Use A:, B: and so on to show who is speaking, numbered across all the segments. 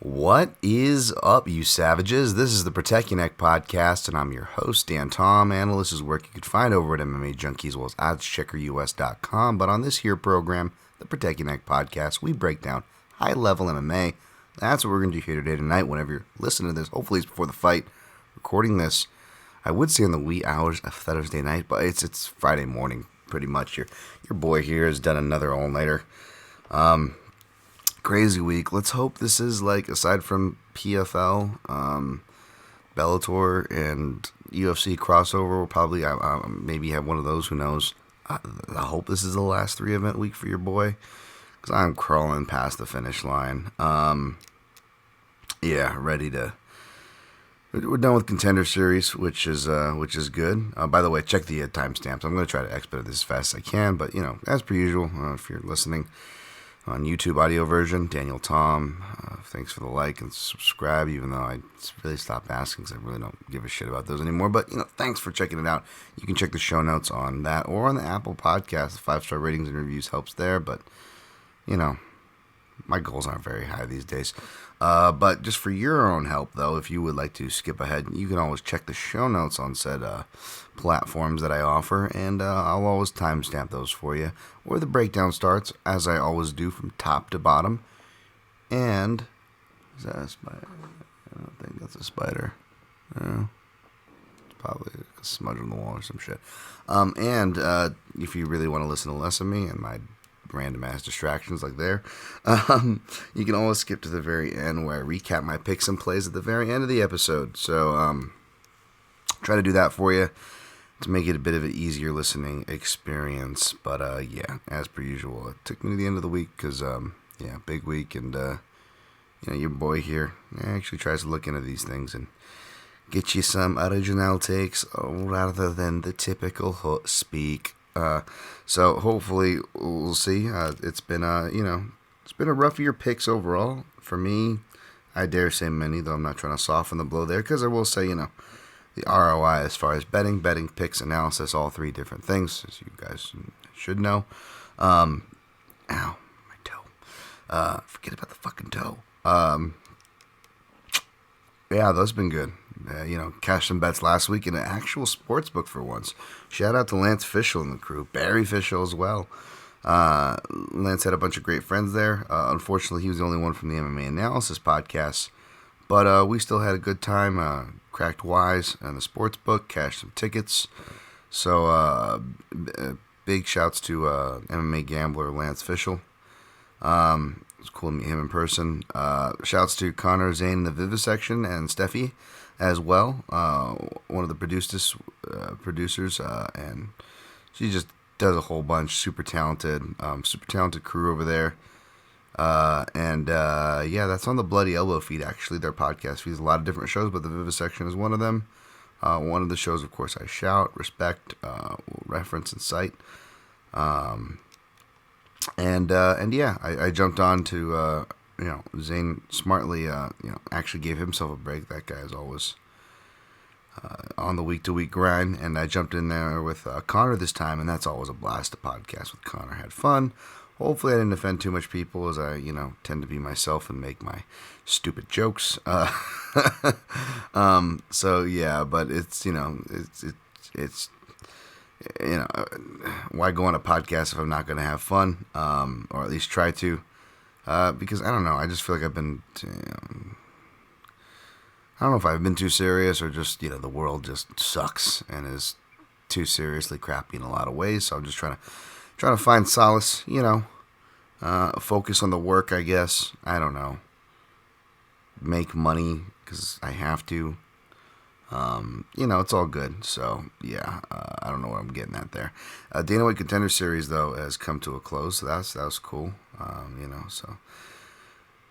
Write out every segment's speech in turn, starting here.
A: What is up, you savages? This is the Protect Your Neck podcast, and I'm your host, Dan Tom. Analyst is work you could find over at MMA Junkie as well as oddscheckerus.com. But on this here program, the Protect Your Neck podcast, we break down high-level MMA. That's what we're going to do here today tonight. Whenever you're listening to this, hopefully it's before the fight. Recording this, I would say in the wee hours of Thursday night, but it's Friday morning, pretty much. Your boy here has done another all-nighter. Crazy week. Let's hope this is aside from PFL, Bellator, and UFC crossover. We'll probably maybe have one of those. Who knows? I hope this is the last 3-event week for your boy, because I'm crawling past the finish line. Ready to. We're done with Contender Series, which is good. By the way, check the timestamps. I'm going to try to expedite this as fast as I can, but as per usual, if you're listening on YouTube audio version, Daniel Tom, thanks for the like and subscribe, even though I really stopped asking because I really don't give a shit about those anymore. But, thanks for checking it out. You can check the show notes on that or on the Apple Podcast. 5-star ratings and reviews helps there, but, my goals aren't very high these days. But just for your own help, though, if you would like to skip ahead, you can always check the show notes on said platforms that I offer, and I'll always timestamp those for you, where the breakdown starts, as I always do, from top to bottom. And is that a spider? I don't think that's a spider. No. It's probably a smudge on the wall or some shit. And if you really want to listen to less of me and my random ass distractions like there, you can always skip to the very end where I recap my picks and plays at the very end of the episode. So try to do that for you to make it a bit of an easier listening experience. But as per usual, it took me to the end of the week because big week, and your boy here actually tries to look into these things and get you some original takes rather than the typical hot speak. So hopefully we'll see. It's been a rough year picks overall for me. I dare say many, though I'm not trying to soften the blow there, because I will say, the ROI as far as betting, picks, analysis, all three different things, as you guys should know. Ow, my toe. Forget about the fucking toe. Those have been good. Cashed some bets last week in an actual sports book for once. Shout out to Lance Fishel and the crew. Barry Fishel as well. Lance had a bunch of great friends there. Unfortunately, he was the only one from the MMA Analysis podcast. But we still had a good time. Cracked wise on the sports book. Cashed some tickets. So big shouts to MMA gambler Lance Fishel. It was cool to meet him in person. Shouts to Connor, Zane in the Vivisection, and Steffi as well. One of the producers, and she just does a whole bunch. Super talented crew over there. That's on the Bloody Elbow feed, actually, their podcast feeds a lot of different shows, but the Vivisection is one of them. One of the shows, of course, I shout, respect, reference, and cite. I jumped on to, Zane smartly, actually gave himself a break. That guy is always on the week-to-week grind, and I jumped in there with Connor this time, and that's always a blast to podcast with Connor. Had fun. Hopefully I didn't offend too much people, as I, tend to be myself and make my stupid jokes. But it's, why go on a podcast if I'm not going to have fun, or at least try to, because I don't know, I just feel like I've been, I don't know if I've been too serious or just, the world just sucks and is too seriously crappy in a lot of ways, so I'm just trying to find solace, focus on the work, I guess, I don't know, make money, because I have to. It's all good. So, I don't know what I'm getting at there. Dana White Contender Series, though, has come to a close, so that was cool. So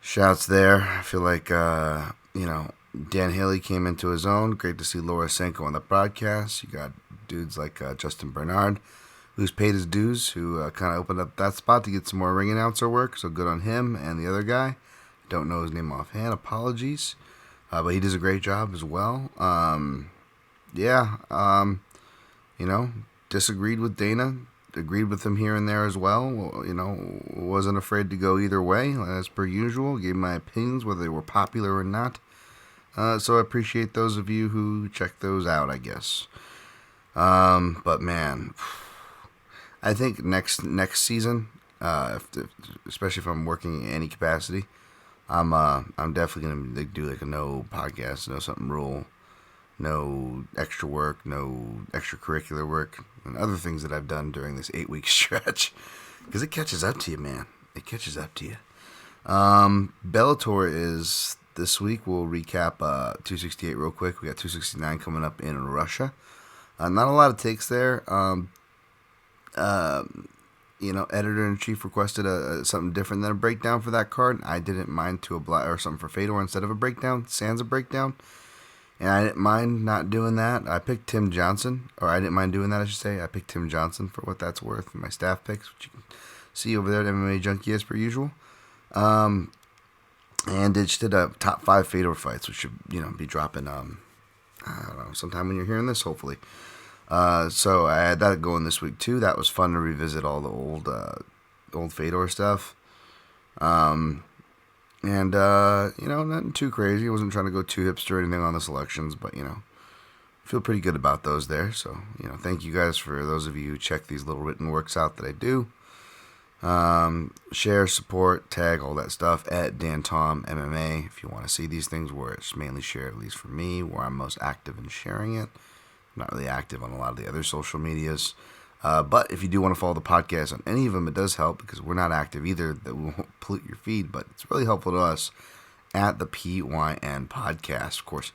A: shouts there. I feel like, Dan Haley came into his own. Great to see Laura Senko on the broadcast. You got dudes like Justin Bernard, who's paid his dues, who kind of opened up that spot to get some more ring announcer work, so good on him and the other guy. Don't know his name offhand. Apologies. But he does a great job as well. Disagreed with Dana agreed with him here and there as well. You know, wasn't afraid to go either way, as per usual. Gave my opinions, whether they were popular or not. So I appreciate those of you who check those out, I guess. But man, I think next season, especially if I'm working in any capacity, I'm definitely gonna do like a no podcast, no something rule, no extra work, no extracurricular work, and other things that I've done during this 8-week stretch, because it catches up to you, man. It catches up to you. Bellator is this week. We'll recap 268 real quick. We got 269 coming up in Russia. Not a lot of takes there. Editor-in-chief requested something different than a breakdown for that card. I didn't mind to oblige, or something for Fedor instead of a breakdown, sans a breakdown. And I didn't mind not doing that. I picked Tim Johnson, or I didn't mind doing that, I should say. I picked Tim Johnson for what that's worth in my staff picks, which you can see over there at MMA Junkie as per usual. And it just did a top 5 Fedor fights, which should, be dropping, I don't know, sometime when you're hearing this, hopefully. So I had that going this week too. That was fun to revisit all the old Fedor stuff. Nothing too crazy. I wasn't trying to go too hipster or anything on the selections, but feel pretty good about those there. So thank you guys for those of you who check these little written works out that I do. Share, support, tag, all that stuff at Dan Tom MMA if you want to see these things where it's mainly shared, at least for me, where I'm most active in sharing it. Not really active on a lot of the other social medias. But if you do want to follow the podcast on any of them, it does help because we're not active either. That won't pollute your feed, but it's really helpful to us at the PYN Podcast. Of course,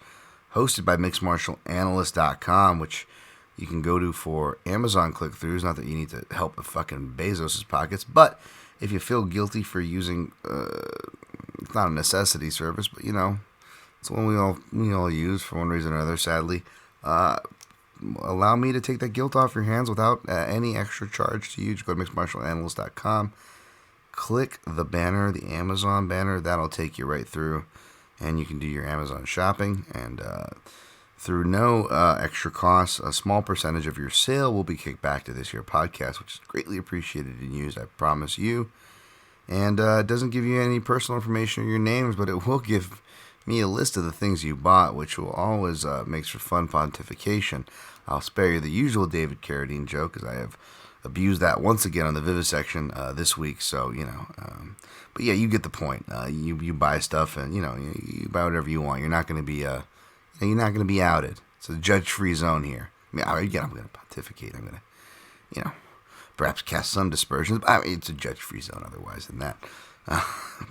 A: hosted by MixedMartialAnalyst.com, which you can go to for Amazon click-throughs. Not that you need to help with fucking Bezos' pockets, but if you feel guilty for using, it's not a necessity service, but it's one we all use for one reason or another, sadly. Allow me to take that guilt off your hands without any extra charge to you. Just go to MixedMartialAnalyst.com. Click the banner, the Amazon banner. That'll take you right through, and you can do your Amazon shopping. And through no extra cost, a small percentage of your sale will be kicked back to this here podcast, which is greatly appreciated and used, I promise you. And it doesn't give you any personal information or your names, but it will give me a list of the things you bought, which will always makes for fun pontification. I'll spare you the usual David Carradine joke, because I have abused that once again on the vivisection this week. So but yeah, you get the point. You buy stuff, and you buy whatever you want. You're not going to be outed. It's a judge-free zone here. I mean, again, I'm going to pontificate. I'm going to perhaps cast some dispersions. But it's a judge-free zone. Otherwise than that,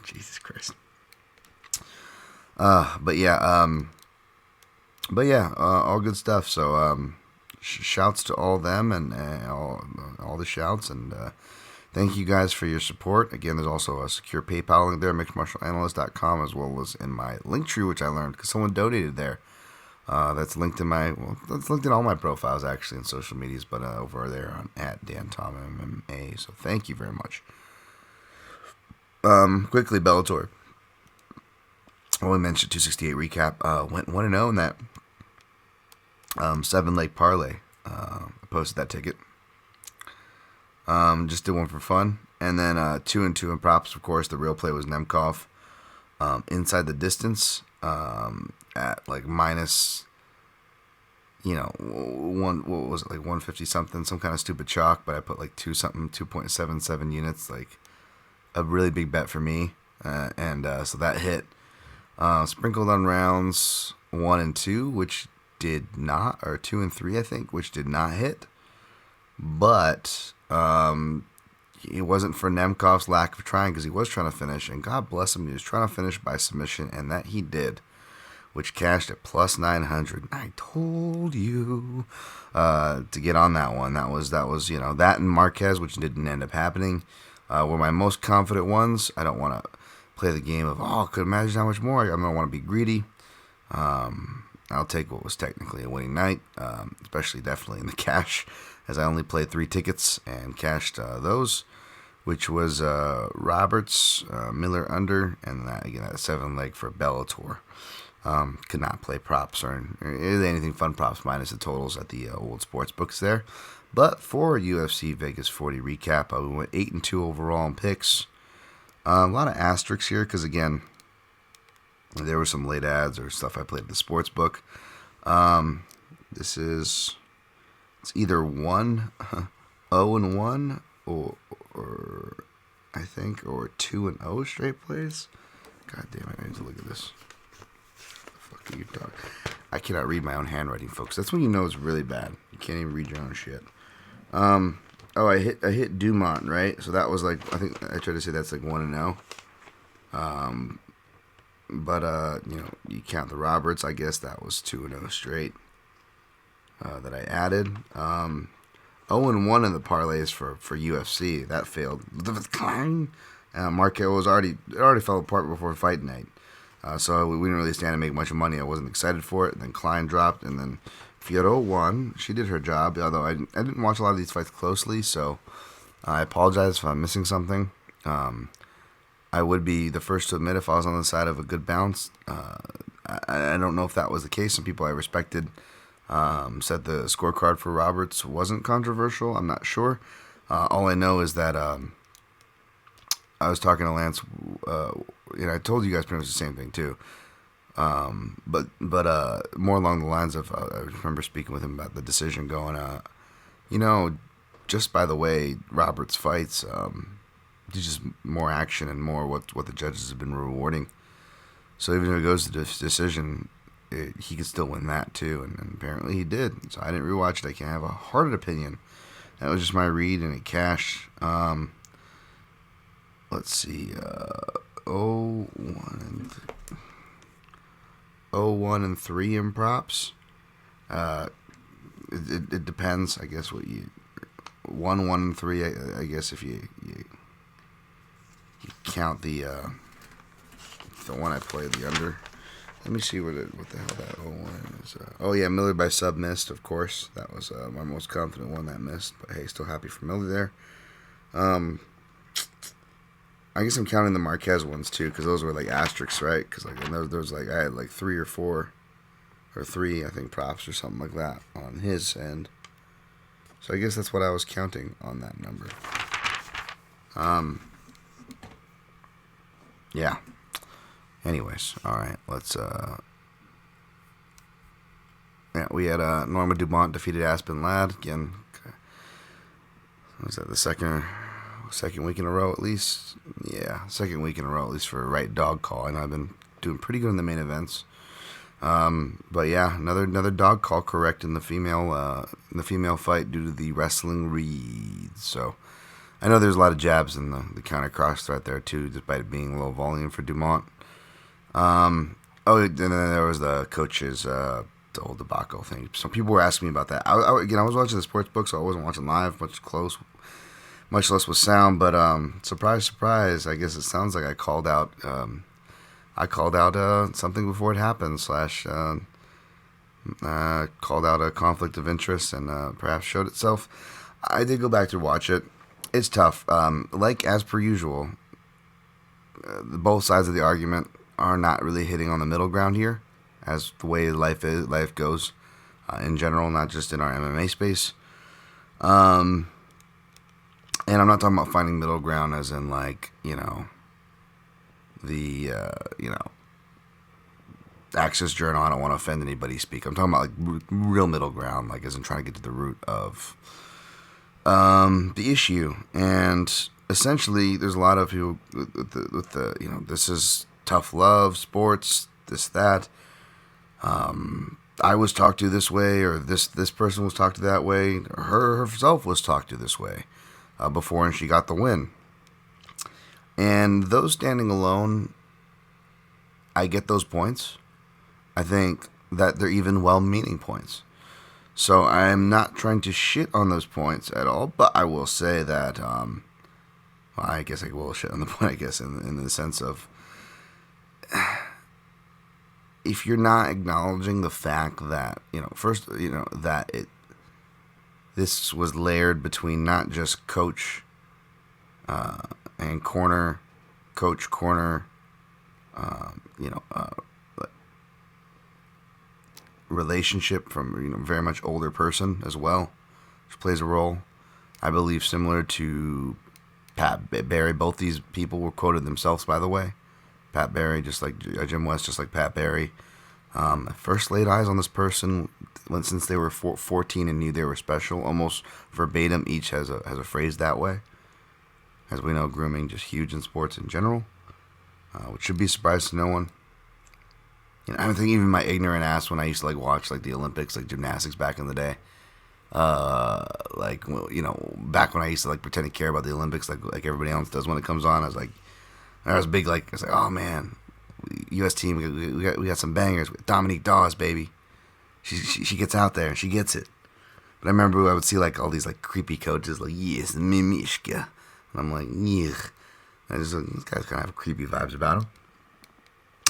A: Jesus Christ. But yeah, all good stuff. So, shouts to all them and all the shouts, and thank you guys for your support. Again, there's also a secure PayPal link there, MixedMartialAnalyst.com, as well as in my link tree, which I learned because someone donated there. That's linked in that's linked in all my profiles actually in social medias, but over there on at Dan Tom MMA. So thank you very much. Quickly, Bellator. Well, we mentioned 268 recap. Went 1-0 in that 7-leg parlay. I posted that ticket. Just did one for fun. And then 2-2 in props, of course. The real play was Nemkov. Inside the distance at like minus, what was it, like 150 something, some kind of stupid chalk, but I put like 2.77 units, like a really big bet for me. So that hit. Sprinkled on rounds 1 and 2, which did not, or 2 and 3, I think, which did not hit. But it wasn't for Nemkov's lack of trying, because he was trying to finish, and God bless him, he was trying to finish by submission, and that he did, which cashed at plus 900. I told you to get on that one. That was that and Marquez, which didn't end up happening, were my most confident ones. I don't want to play the game of, could imagine how much more. I don't want to be greedy. I'll take what was technically a winning night, definitely in the cash, as I only played 3 tickets and cashed those, which was Roberts, Miller under, and that 7-leg for Bellator. Could not play props or anything fun props minus the totals at the old sports books there. But for UFC Vegas 40 recap, we went 8-2 overall in picks. A lot of asterisks here because, again, there were some late ads or stuff I played at the sports book. It's either 1-0-1 or I think, or 2-0 straight plays. God damn it, I need to look at this. What the fuck are you talking? I cannot read my own handwriting, folks. That's when you know it's really bad. You can't even read your own shit. I hit Dumont, right? So that was like, I think I tried to say that's like 1-0. But you count the Roberts, I guess that was 2-0 straight. That I added. 0-1 in the parlays for UFC. That failed. Marquez was already fell apart before fight night. So we didn't really stand to make much money. I wasn't excited for it. And then Klein dropped, and then Fiorot won. She did her job, although I didn't watch a lot of these fights closely, so I apologize if I'm missing something. I would be the first to admit if I was on the side of a good bounce. I don't know if that was the case. Some people I respected said the scorecard for Roberts wasn't controversial. I'm not sure. All I know is that I was talking to Lance. I told you guys pretty much the same thing too. But more along the lines of I remember speaking with him about the decision, going, just by the way Roberts fights, there's just more action and more what the judges have been rewarding. So even if it goes to this decision, he could still win that too, and apparently he did. So I didn't rewatch it. I can't have a hearted opinion. That was just my read, and it cashed. Let's see, 0-1-3 in props. It depends, I guess, what you 1-1-3. I guess if you count the one I played, the under. Let me see what the hell that 0-1 is. Miller by sub missed, of course. That was my most confident one that missed. But hey, still happy for Miller there. I guess I'm counting the Marquez ones too, because those were like asterisks, right? Because like those like I had like 3 or 4 or 3, I think, props or something like that on his end. So I guess that's what I was counting on that number. Yeah. Anyways, all right. Let's. We had Norma Dumont defeated Aspen Ladd again. Was that the second week in a row at least? Yeah, second week in a row at least for a right dog call. And I've been doing pretty good in the main events. But yeah, another dog call correct in the female fight due to the wrestling reads. So I know there's a lot of jabs in the counter cross threat there too, despite it being low volume for Dumont. And then there was the coach's the old debacle thing. Some people were asking me about that. I was watching the sports book, so I wasn't watching live, much less with sound. But surprise, surprise! I guess it sounds like I called out something before it happened. Called out a conflict of interest, and perhaps showed itself. I did go back to watch it. It's tough. Like as per usual, both sides of the argument are not really hitting on the middle ground here, as the way life goes in general, not just in our MMA space. And I'm not talking about finding middle ground as in like, the Access Journal, I don't want to offend anybody speak. I'm talking about like real middle ground, like as in trying to get to the root of the issue. And essentially there's a lot of people with the this is tough love, sports, this, that. I was talked to this way, or this person was talked to that way, or her herself was talked to this way before, and she got the win. And those standing alone, I get those points. I think that they're even well-meaning points. So I'm not trying to shit on those points at all, but I will say that, I guess I will shit on the point, I guess, in the sense of, if you're not acknowledging the fact that, this was layered between not just coach and corner, coach, corner, relationship from, very much older person as well, which plays a role, I believe, similar to Pat Barry. Both these people were quoted themselves, by the way. Pat Barry, just like Jim West, just like Pat Barry. I first laid eyes on this person since they were 14 and knew they were special. Almost verbatim, each has a phrase that way. As we know, grooming just huge in sports in general, which should be a surprise to no one. I think even my ignorant ass, when I used to watch the Olympics, gymnastics back in the day, back when I used to pretend to care about the Olympics, like everybody else does when it comes on, I was big, I was like, oh man, U.S. team, we got some bangers. Dominique Dawes, baby, she gets out there and she gets it. But I remember I would see all these creepy coaches yes, Mimishka, and I'm like, yeah, these guys kind of have creepy vibes about them.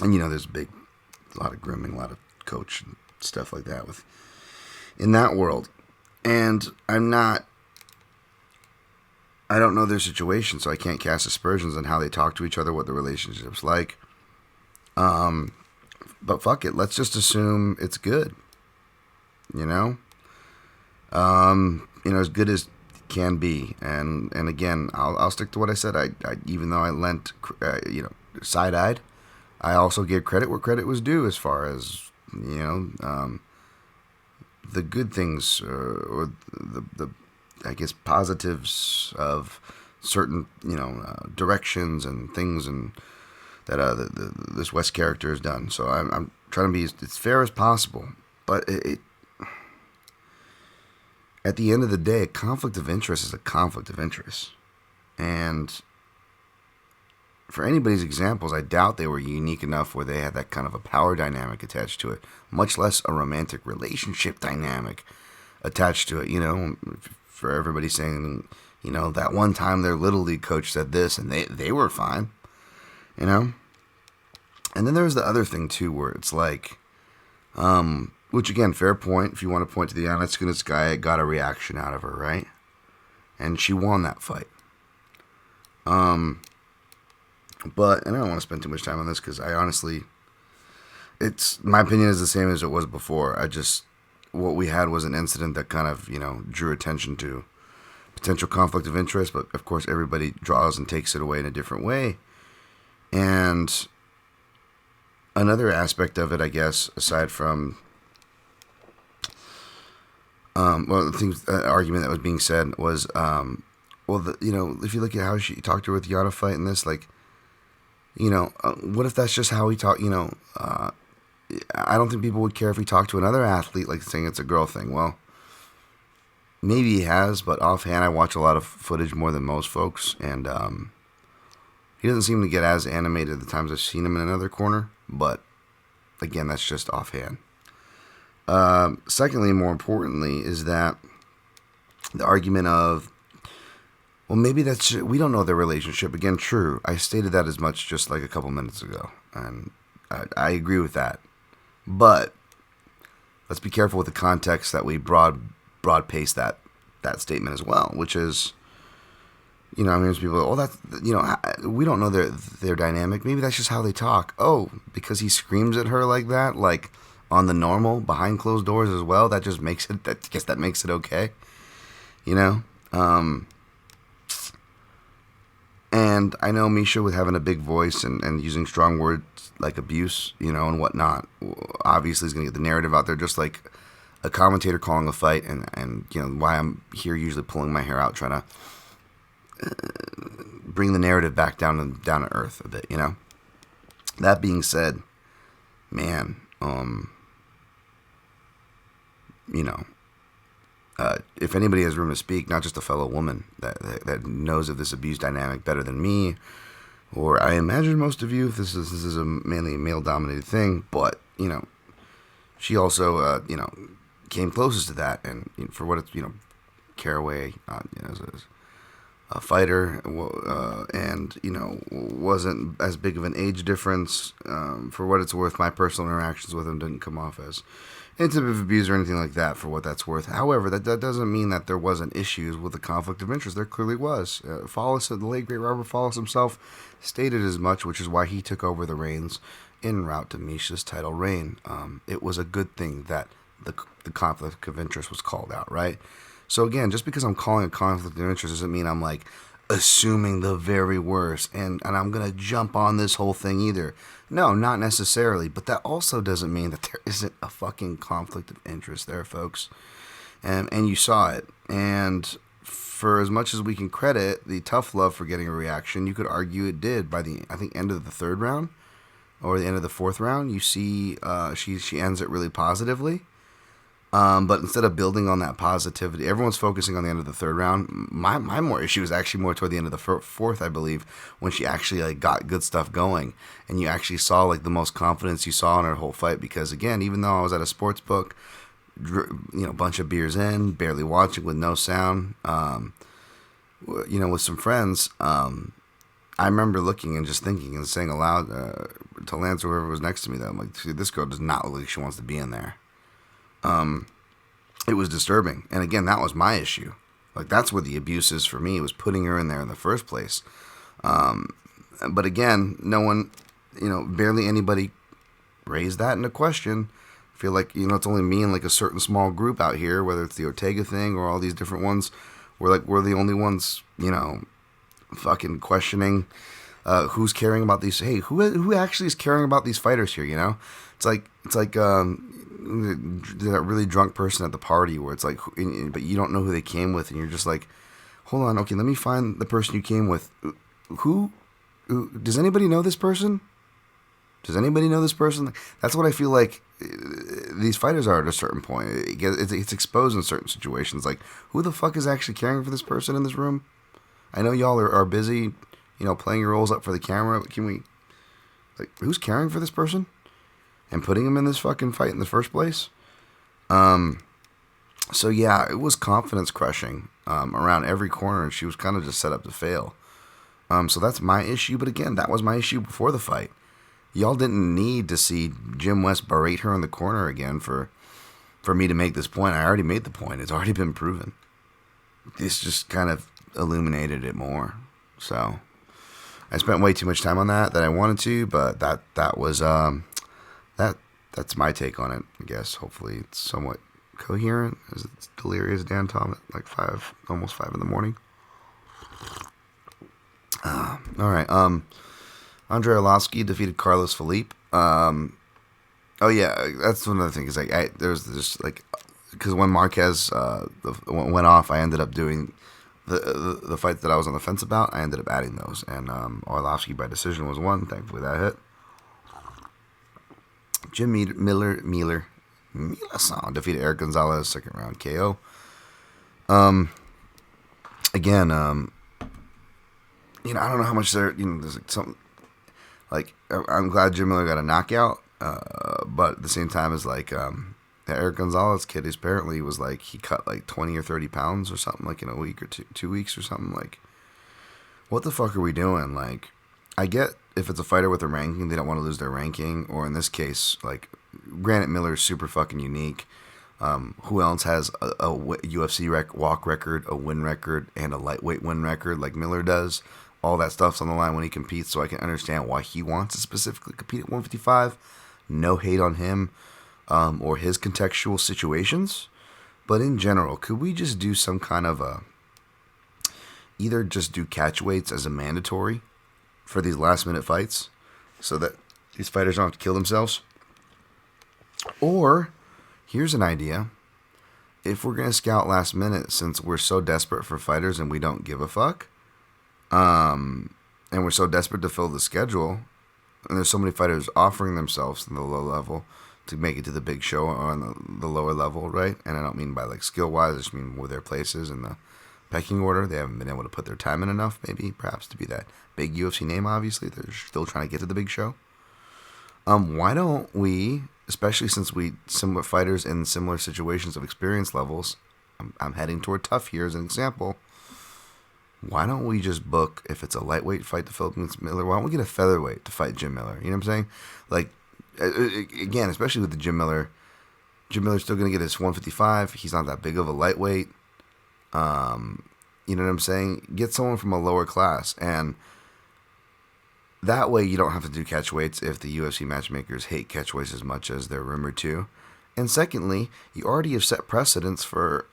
A: And there's a lot of grooming, a lot of coach and stuff like that in that world. And I don't know their situation, so I can't cast aspersions on how they talk to each other, what the relationship's like. But fuck it, let's just assume it's good. As good as can be. And again, I'll stick to what I said. I even though I lent, side-eyed, I also gave credit where credit was due as far as the good things or the I guess positives of certain directions and things and that this West character has done. So I'm trying to be as fair as possible, but it at the end of the day, a conflict of interest is a conflict of interest. And for anybody's examples, I doubt they were unique enough where they had that kind of a power dynamic attached to it, much less a romantic relationship dynamic attached to it. For everybody saying, that one time their Little League coach said this and they were fine, And then there's the other thing, too, where it's which again, fair point. If you want to point to the honest goodness guy, got a reaction out of her, right? And she won that fight. But, and I don't want to spend too much time on this because I honestly, my opinion is the same as it was before. What we had was an incident that kind of, drew attention to potential conflict of interest, but of course everybody draws and takes it away in a different way. And another aspect of it, I guess, aside from, the argument that was being said was, if you look at how she talked to her with the auto fight and this, what if that's just how he talked, I don't think people would care if he talked to another athlete, saying it's a girl thing. Well, maybe he has, but offhand, I watch a lot of footage more than most folks, and he doesn't seem to get as animated the times I've seen him in another corner, but again, that's just offhand. Secondly, more importantly, is that the argument of, well, maybe we don't know their relationship. Again, true. I stated that as much just a couple minutes ago, and I agree with that. But let's be careful with the context that we broad paste that statement as well, which is, there's people, we don't know their dynamic. Maybe that's just how they talk. Oh, because he screams at her like that, on the normal, behind closed doors as well, that just makes it, I guess that makes it okay, And I know Misha, with having a big voice and using strong words like abuse, and whatnot, obviously is going to get the narrative out there, just like a commentator calling a fight, and why I'm here usually pulling my hair out, trying to bring the narrative back down to earth a bit, That being said, man, if anybody has room to speak, not just a fellow woman that knows of this abuse dynamic better than me, or I imagine most of you, if this is a mainly male-dominated thing, but, she also, came closest to that, and for what it's, Caraway, as a fighter, and, wasn't as big of an age difference. For what it's worth, my personal interactions with him didn't come off as intimate abuse or anything like that, for what that's worth. However, that doesn't mean that there wasn't issues with the conflict of interest. There clearly was. Follis, the late great Robert Follis himself, stated as much, which is why he took over the reins en route to Misha's title reign. It was a good thing that the conflict of interest was called out, right? So again, just because I'm calling a conflict of interest doesn't mean I'm like assuming the very worst and I'm gonna jump on this whole thing either. No, not necessarily. But that also doesn't mean that there isn't a fucking conflict of interest there, folks. And you saw it. And for as much as we can credit the tough love for getting a reaction, you could argue it did by the I think end of the third round or the end of the fourth round. You see, she ends it really positively. But instead of building on that positivity, everyone's focusing on the end of the third round. My more issue is actually more toward the end of the fourth, I believe, when she actually like got good stuff going, and you actually saw like the most confidence you saw in her whole fight. Because again, even though I was at a sports book, bunch of beers in, barely watching with no sound, with some friends, I remember looking and just thinking and saying aloud to Lance or whoever was next to me that I'm like, this girl does not look like she wants to be in there. It was disturbing. And again, that was my issue. Like, that's where the abuse is for me, was putting her in there in the first place. But again, no one, barely anybody raised that into question. I feel like, it's only me and like a certain small group out here, whether it's the Ortega thing or all these different ones, we're the only ones, fucking questioning who's caring about these. Hey, who actually is caring about these fighters here, It's like that really drunk person at the party where it's like, but you don't know who they came with, and you're just like, hold on, okay, let me find the person you came with. Who does anybody know this person? Does anybody know this person? That's what I feel like these fighters are at a certain point. It's exposed in certain situations. Like, who the fuck is actually caring for this person in this room? I know y'all are busy, playing your roles up for the camera, but can we, who's caring for this person? And putting him in this fucking fight in the first place. So yeah, it was confidence crushing around every corner, and she was kind of just set up to fail. So that's my issue. But again, that was my issue before the fight. Y'all didn't need to see Jim West berate her in the corner again for me to make this point. I already made the point. It's already been proven. This just kind of illuminated it more. So I spent way too much time on that I wanted to, but that was that's my take on it, I guess. Hopefully it's somewhat coherent, as it's delirious Dan Tom at like almost 5 in the morning. All right. Andre Arlovsky defeated Carlos Felipe. Oh yeah, that's one of the things. Like, there's just like, because when Marquez went off, I ended up doing the fights that I was on the fence about. I ended up adding those, and Arlovsky by decision was one. Thankfully that hit. Jim Miller defeated Eric Gonzalez, second round KO. Again, I don't know how much there, there's like something, like, I'm glad Jim Miller got a knockout, but at the same time, is like, the Eric Gonzalez kid, apparently was like, he cut like 20 or 30 pounds or something, like in a week or 2 weeks or something. Like, what the fuck are we doing? Like, I get if it's a fighter with a ranking, they don't want to lose their ranking, or in this case, like, granted, Miller's super fucking unique. Who else has a UFC walk record, a win record, and a lightweight win record like Miller does? All that stuff's on the line when he competes, so I can understand why he wants to specifically compete at 155. No hate on him or his contextual situations. But in general, could we just do some kind of either just do catch weights as a mandatory for these last minute fights so that these fighters don't have to kill themselves? Or, here's an idea. If we're going to scout last minute, since we're so desperate for fighters and we don't give a fuck, and we're so desperate to fill the schedule, and there's so many fighters offering themselves in the low level to make it to the big show on the lower level, right? And I don't mean by like skill-wise, I just mean where their places in the pecking order. They haven't been able to put their time in enough, maybe, perhaps, to be that big UFC name, obviously. They're still trying to get to the big show. Why don't we, especially since similar fighters in similar situations of experience levels, I'm heading toward tough here as an example, why don't we just book, if it's a lightweight fight to fight Miller, why don't we get a featherweight to fight Jim Miller? You know what I'm saying? Like, again, especially with the Jim Miller's still going to get his 155. He's not that big of a lightweight. You know what I'm saying? Get someone from a lower class, and that way you don't have to do catch weights if the UFC matchmakers hate catch weights as much as they're rumored to. And secondly, you already have set precedents for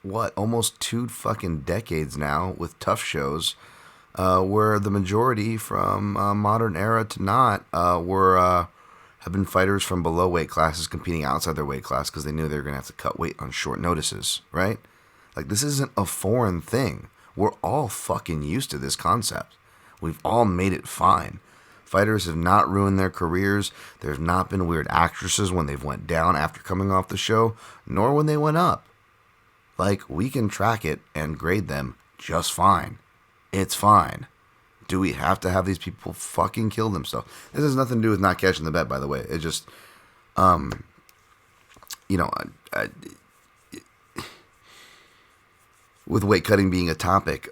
A: almost 2 fucking decades now with tough shows, where the majority from modern era to not have been fighters from below weight classes competing outside their weight class because they knew they were going to have to cut weight on short notices, right? Like, this isn't a foreign thing. We're all fucking used to this concept. We've all made it fine. Fighters have not ruined their careers. There's not been weird actresses when they've went down after coming off the show, nor when they went up. Like, we can track it and grade them just fine. It's fine. Do we have to have these people fucking kill themselves? This has nothing to do with not catching the bet, by the way. It just, with weight cutting being a topic,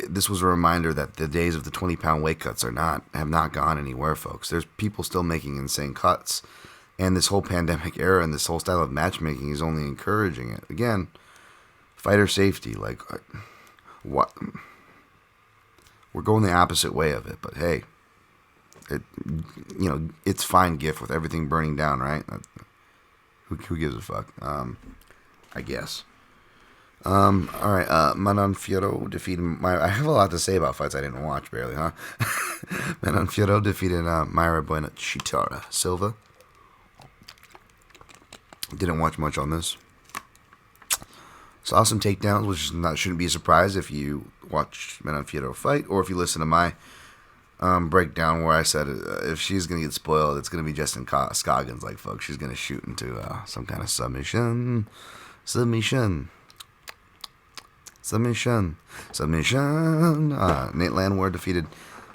A: this was a reminder that the days of the 20-pound weight cuts have not gone anywhere, folks. There's people still making insane cuts, and this whole pandemic era and this whole style of matchmaking is only encouraging it. Again, fighter safety, like, what? We're going the opposite way of it, but hey, it's fine gift with everything burning down, right? Who gives a fuck? I guess. All right. Manon Fiorot defeated Myra. I have a lot to say about fights I didn't watch, barely, huh? Manon Fiorot defeated Myra Bueno Chitara Silva. Didn't watch much on this. Saw some takedowns, which shouldn't be a surprise if you watch Manon Fiorot fight, or if you listen to my breakdown where I said if she's going to get spoiled, it's going to be Justin Scoggins, like, folks. She's going to shoot into some kind of submission. Nate Landwehr defeated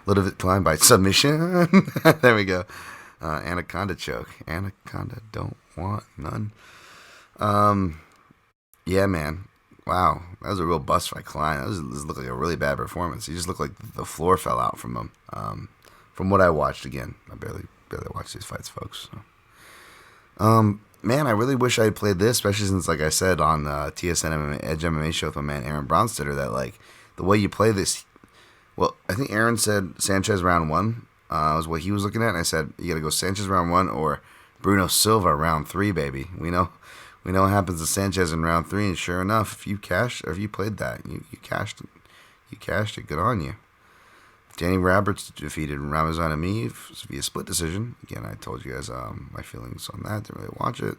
A: Ludovic Klein by submission. There we go. Anaconda choke. Anaconda don't want none. Yeah, man. Wow. That was a real bust by Klein. This looked like a really bad performance. He just looked like the floor fell out from him. From what I watched, again. I barely watched these fights, folks. So. Man, I really wish I had played this, especially since, like I said, on TSN MMA, Edge MMA show with my man Aaron Bronstetter, that, like, the way you play this, well, I think Aaron said Sanchez round 1 was what he was looking at, and I said, you got to go Sanchez round 1 or Bruno Silva round 3, baby. We know what happens to Sanchez in round 3, and sure enough, if you played that, you cashed it, good on you. Danny Roberts defeated Ramazan Ameev via split decision. Again, I told you guys my feelings on that. Didn't really watch it.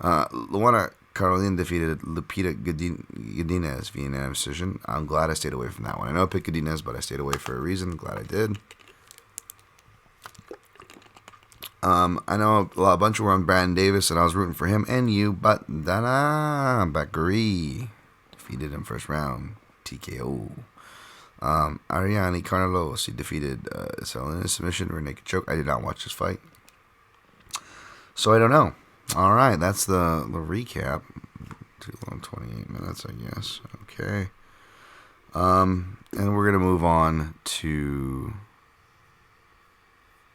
A: Luana Carolina defeated Lupita Godinez via unanimous decision. I'm glad I stayed away from that one. I know I picked Godinez, but I stayed away for a reason. Glad I did. I know a bunch were on Brandon Davis, and I was rooting for him and you, but Bakary defeated him first round. TKO. Ariane Carnelos, he defeated Selena submission or naked choke. I did not watch this fight, so I don't know. All right, that's the recap. Too long, 28 minutes, I guess. Okay. And we're gonna move on to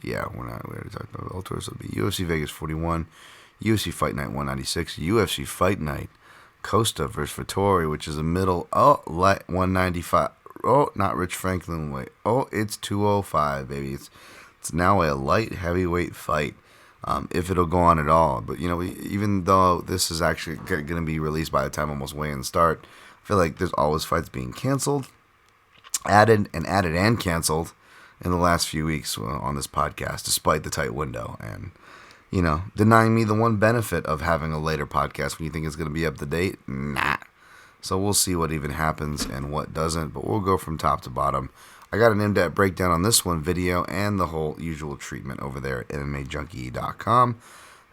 A: we already talked about Bellator, so it'll be UFC Vegas 41, UFC Fight Night 196, UFC Fight Night Costa versus Vettori, which is a light 195. Oh, not Rich Franklin weight. Oh, it's 205, baby. It's now a light heavyweight fight, if it'll go on at all. But, even though this is actually going to be released by the time almost weigh-ins start, I feel like there's always fights being canceled, added and canceled in the last few weeks on this podcast, despite the tight window. And, denying me the one benefit of having a later podcast when you think it's going to be up to date. Nah. So we'll see what even happens and what doesn't, but we'll go from top to bottom. I got an in-depth breakdown on this one, video, and the whole usual treatment over there at MMAJunkie.com.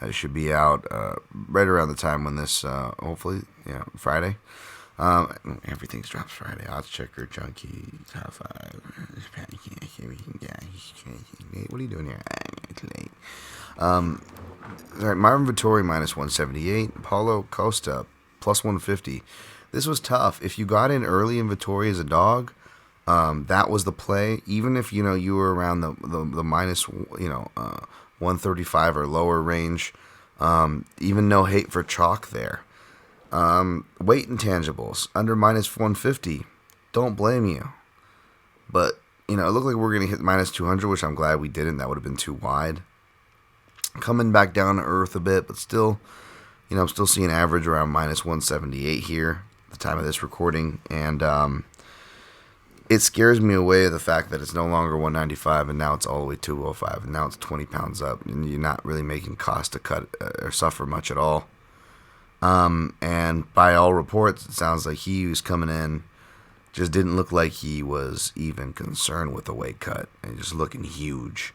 A: That should be out right around the time when this, hopefully, Friday. Everything's drops Friday. Odds Checker, Junkie, Top 5. What are you doing here? All right, Marvin Vettori minus 178. Paulo Costa plus 150. This was tough. If you got in early in Vettori as a dog, that was the play. Even if you were around the minus 135 or lower range, even no hate for chalk there. Weight intangibles under minus 150. Don't blame you. But it looked like we were gonna hit minus 200, which I'm glad we didn't. That would have been too wide. Coming back down to earth a bit, but still I'm still seeing average around minus 178 here at the time of this recording, and it scares me away the fact that it's no longer 195 and now it's all the way 205 and now it's 20 pounds up and you're not really making cost to cut or suffer much at all. And by all reports, it sounds like he was coming in just didn't look like he was even concerned with the weight cut and just looking huge.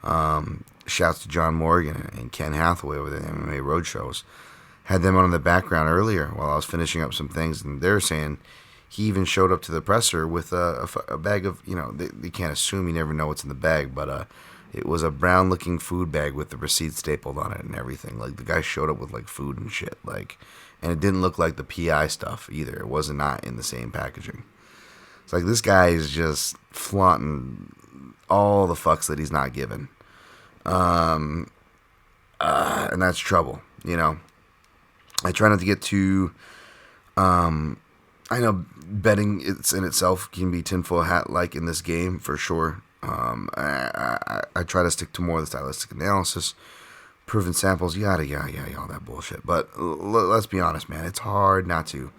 A: Shouts to John Morgan and Ken Hathaway over the MMA Roadshows. Had them on in the background earlier while I was finishing up some things, and they're saying he even showed up to the presser with a bag of, they can't assume, you never know what's in the bag, but it was a brown-looking food bag with the receipt stapled on it and everything. Like, the guy showed up with, like, food and shit, like, and it didn't look like the PI stuff either. It wasn't not in the same packaging. It's like, this guy is just flaunting all the fucks that he's not given. And that's trouble, I try not to get too, I know betting in itself can be tinfoil hat-like in this game, for sure. I try to stick to more of the stylistic analysis, proven samples, yada, all that bullshit. But let's be honest, man. It's hard not to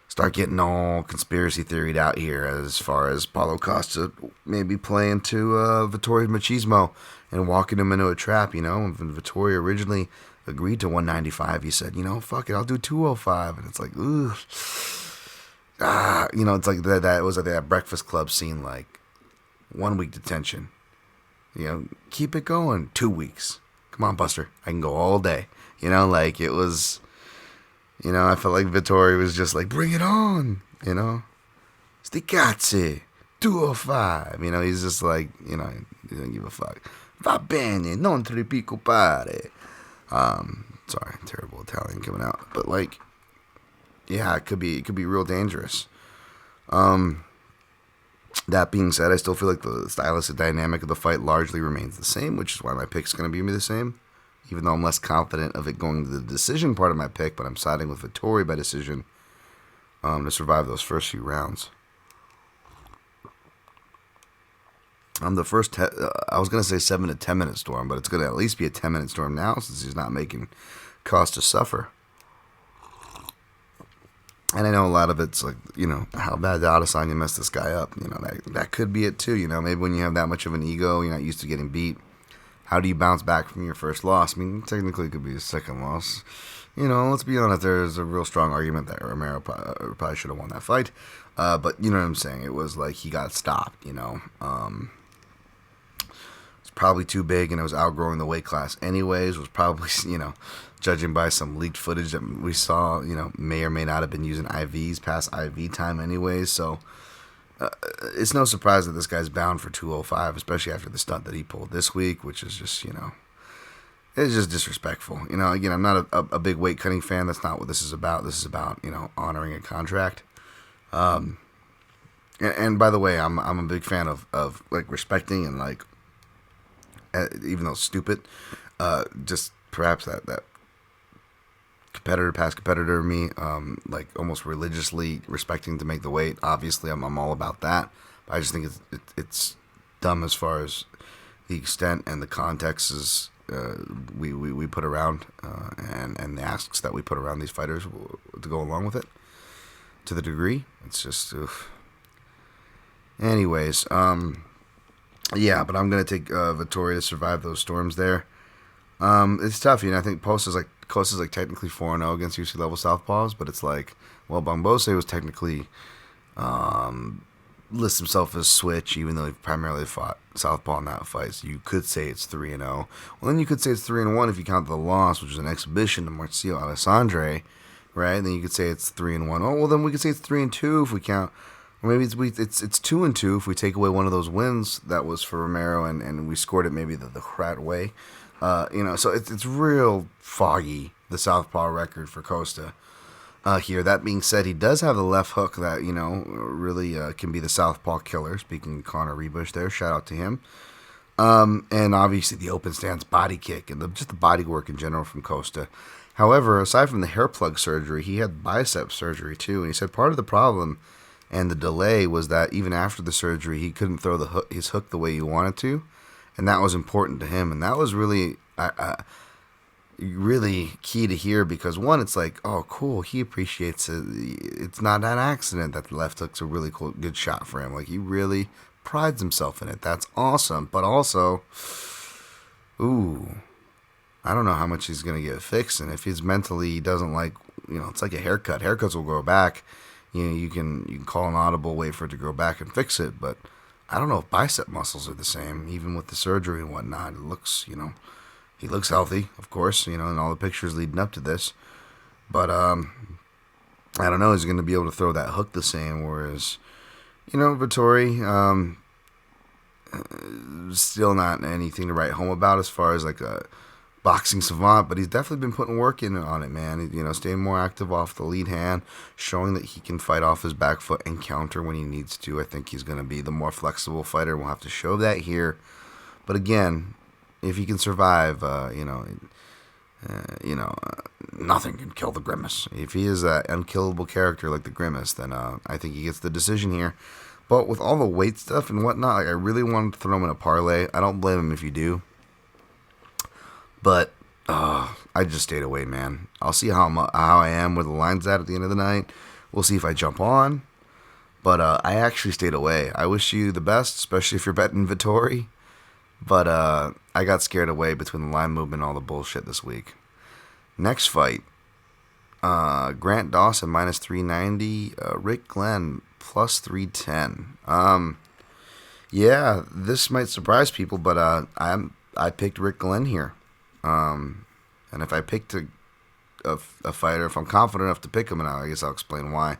A: start getting all conspiracy theoried out here as far as Paulo Costa maybe playing to Vittori's machismo and walking him into a trap, When Vittori originally agreed to 195, he said, fuck it, I'll do 205. And it's like, ugh. It's like that. It was like that Breakfast Club scene, like 1 week detention. Keep it going. 2 weeks. Come on, Buster. I can go all day. Like it was. I felt like Vittori was just like, bring it on. Sti cazzi, 205. He's just like, he doesn't give a fuck. Va bene, non ti preoccupare. Sorry, terrible Italian coming out, but like. Yeah, it could be real dangerous. That being said, I still feel like the stylistic dynamic of the fight largely remains the same, which is why my pick's going to be the same, even though I'm less confident of it going to the decision part of my pick, but I'm siding with Vittori by decision to survive those first few rounds. The first, I was going to say 7 to 10 minute storm, but it's going to at least be a 10-minute storm now since he's not making cause to suffer. And I know a lot of it's like, how bad the Adesanya messed this guy up. That could be it too. Maybe when you have that much of an ego, you're not used to getting beat. How do you bounce back from your first loss? I mean, technically it could be a second loss. Let's be honest, there's a real strong argument that Romero probably should have won that fight. But you know what I'm saying? It was like he got stopped, It's probably too big and it was outgrowing the weight class anyways. Was probably, judging by some leaked footage that we saw, may or may not have been using IVs past IV time anyways. So it's no surprise that this guy's bound for 205, especially after the stunt that he pulled this week, which is just, it's just disrespectful. Again, I'm not a big weight cutting fan. That's not what this is about. This is about, honoring a contract. And by the way, I'm a big fan of like respecting and like, even though it's stupid, just perhaps that past competitor of me, like almost religiously respecting to make the weight. Obviously, I'm all about that. But I just think it's dumb as far as the extent and the context is we put around and the asks that we put around these fighters to go along with it. To the degree, it's just. Anyways, yeah, but I'm gonna take Vittori to survive those storms there. It's tough, I think Costa's like technically 4-0 against UFC level Southpaws, but it's like, well, Bongbose was technically lists himself as switch, even though he primarily fought Southpaw in that fight. So you could say it's 3-0. Well, then you could say it's 3-1 if you count the loss, which was an exhibition to Marcio Alessandre, right? Then you could say it's 3-1. Oh, well, then we could say it's 3-2 if we count. Or maybe it's 2-2 if we take away one of those wins that was for Romero and we scored it maybe the correct way. So it's real foggy, the Southpaw record for Costa here. That being said, he does have the left hook that, really can be the Southpaw killer. Speaking of Conor Rebush there, shout out to him. And obviously the open stance body kick and just the body work in general from Costa. However, aside from the hair plug surgery, he had bicep surgery too. And he said part of the problem and the delay was that even after the surgery, he couldn't throw his hook the way he wanted to. And that was important to him. And that was really, really key to hear because one, it's like, oh, cool, he appreciates it. It's not an accident that the left hook's a really cool, good shot for him. Like he really prides himself in it. That's awesome. But also, ooh, I don't know how much he's gonna get fixed, and if he's mentally he doesn't like, it's like a haircut. Haircuts will grow back. You can call an audible, wait for it to grow back and fix it. But I don't know if bicep muscles are the same, even with the surgery and whatnot. It looks, he looks healthy, of course, in all the pictures leading up to this. But I don't know, is he going to be able to throw that hook the same? Whereas, Vettori, still not anything to write home about as far as like a boxing savant, but he's definitely been putting work in on it, man. Staying more active off the lead hand, showing that he can fight off his back foot and counter when he needs to. I think he's going to be the more flexible fighter. We'll have to show that here. But again, if he can survive, nothing can kill the Grimace. If he is an unkillable character like the Grimace, then I think he gets the decision here. But with all the weight stuff and whatnot, like I really wanted to throw him in a parlay. I don't blame him if you do. But I just stayed away, man. I'll see how I am where the line's at the end of the night. We'll see if I jump on. But I actually stayed away. I wish you the best, especially if you're betting Vettori. But I got scared away between the line movement and all the bullshit this week. Next fight. Grant Dawson minus 390. Rick Glenn plus 310. Yeah, this might surprise people, but I picked Rick Glenn here. And if I picked a fighter, if I'm confident enough to pick him, and I guess I'll explain why.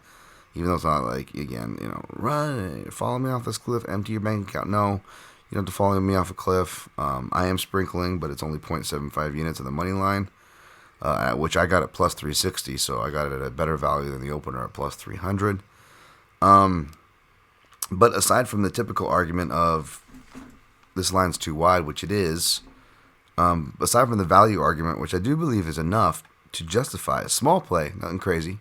A: Even though it's not like, again, run, follow me off this cliff, empty your bank account. No, you don't have to follow me off a cliff. I am sprinkling, but it's only 0.75 units of the money line, which I got at plus 360, so I got it at a better value than the opener at plus 300. But aside from the typical argument of this line's too wide, which it is, aside from the value argument, which I do believe is enough to justify a small play, nothing crazy,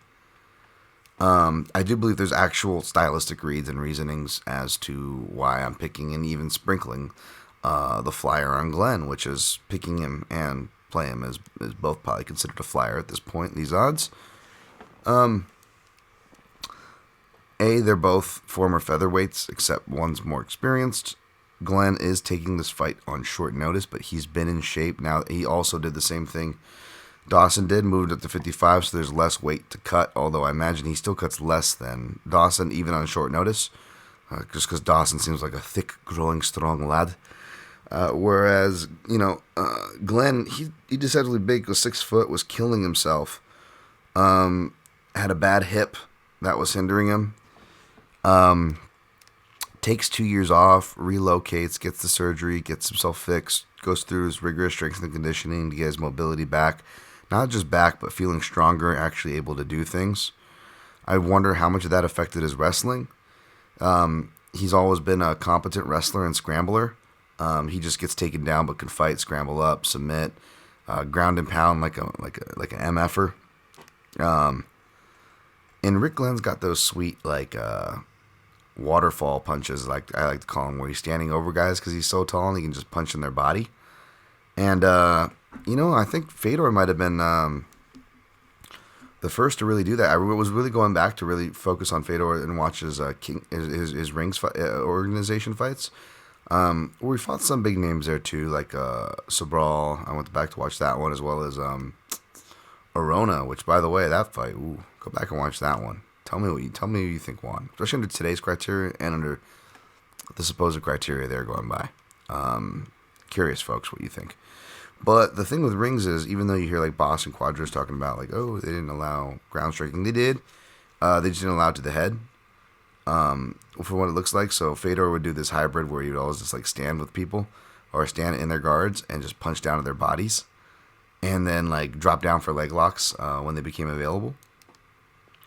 A: I do believe there's actual stylistic reads and reasonings as to why I'm picking and even sprinkling the flyer on Glenn, which is picking him and playing him as both probably considered a flyer at this point, these odds. They're both former featherweights, except one's more experienced. Glenn is taking this fight on short notice, but he's been in shape. Now, he also did the same thing Dawson did, moved up to 55, so there's less weight to cut, although I imagine he still cuts less than Dawson, even on short notice, just because Dawson seems like a thick, growing, strong lad. Whereas, Glenn, he decidedly big, was 6 foot, was killing himself, had a bad hip that was hindering him. Takes 2 years off, relocates, gets the surgery, gets himself fixed, goes through his rigorous strength and conditioning to get his mobility back. Not just back, but feeling stronger, actually able to do things. I wonder how much of that affected his wrestling. He's always been a competent wrestler and scrambler. He just gets taken down, but can fight, scramble up, submit, ground and pound like an MFer. And Rick Glenn's got those sweet waterfall punches, like I like to call them, where he's standing over guys because he's so tall and he can just punch in their body. And I think Fedor might have been the first to really do that. I was really going back to really focus on Fedor and watch his rings organization fights. We fought some big names there too, like Sobral. I went back to watch that one, as well as Arona, which, by the way, that fight, go back and watch that one. Tell me who you think won, especially under today's criteria and under the supposed criteria they're going by. Curious, folks, what you think. But the thing with rings is, even though you hear like Boss and Quadros talking about like, oh, they didn't allow ground striking, they did. They just didn't allow it to the head. For what it looks like. So Fedor would do this hybrid where he would always just like stand with people or stand in their guards and just punch down to their bodies, and then like drop down for leg locks when they became available.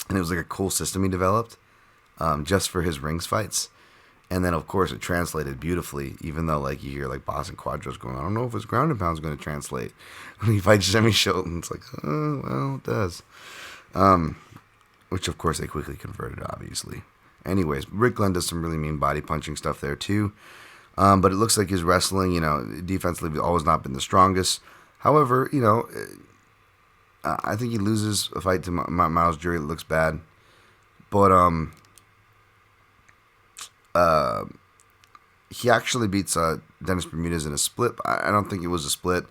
A: And it was like a cool system he developed just for his rings fights. And then, of course, it translated beautifully, even though like you hear like Boss and Quadros going, I don't know if his ground and pound is going to translate. When he fights Jimmy Shelton, it's like, oh, well, it does. Which, of course, they quickly converted, obviously. Anyways, Rick Glenn does some really mean body punching stuff there, too. But it looks like his wrestling, defensively, has always not been the strongest. However, I think he loses a fight to Miles Jury that looks bad. But he actually beats Dennis Bermudez in a split. I don't think it was a split.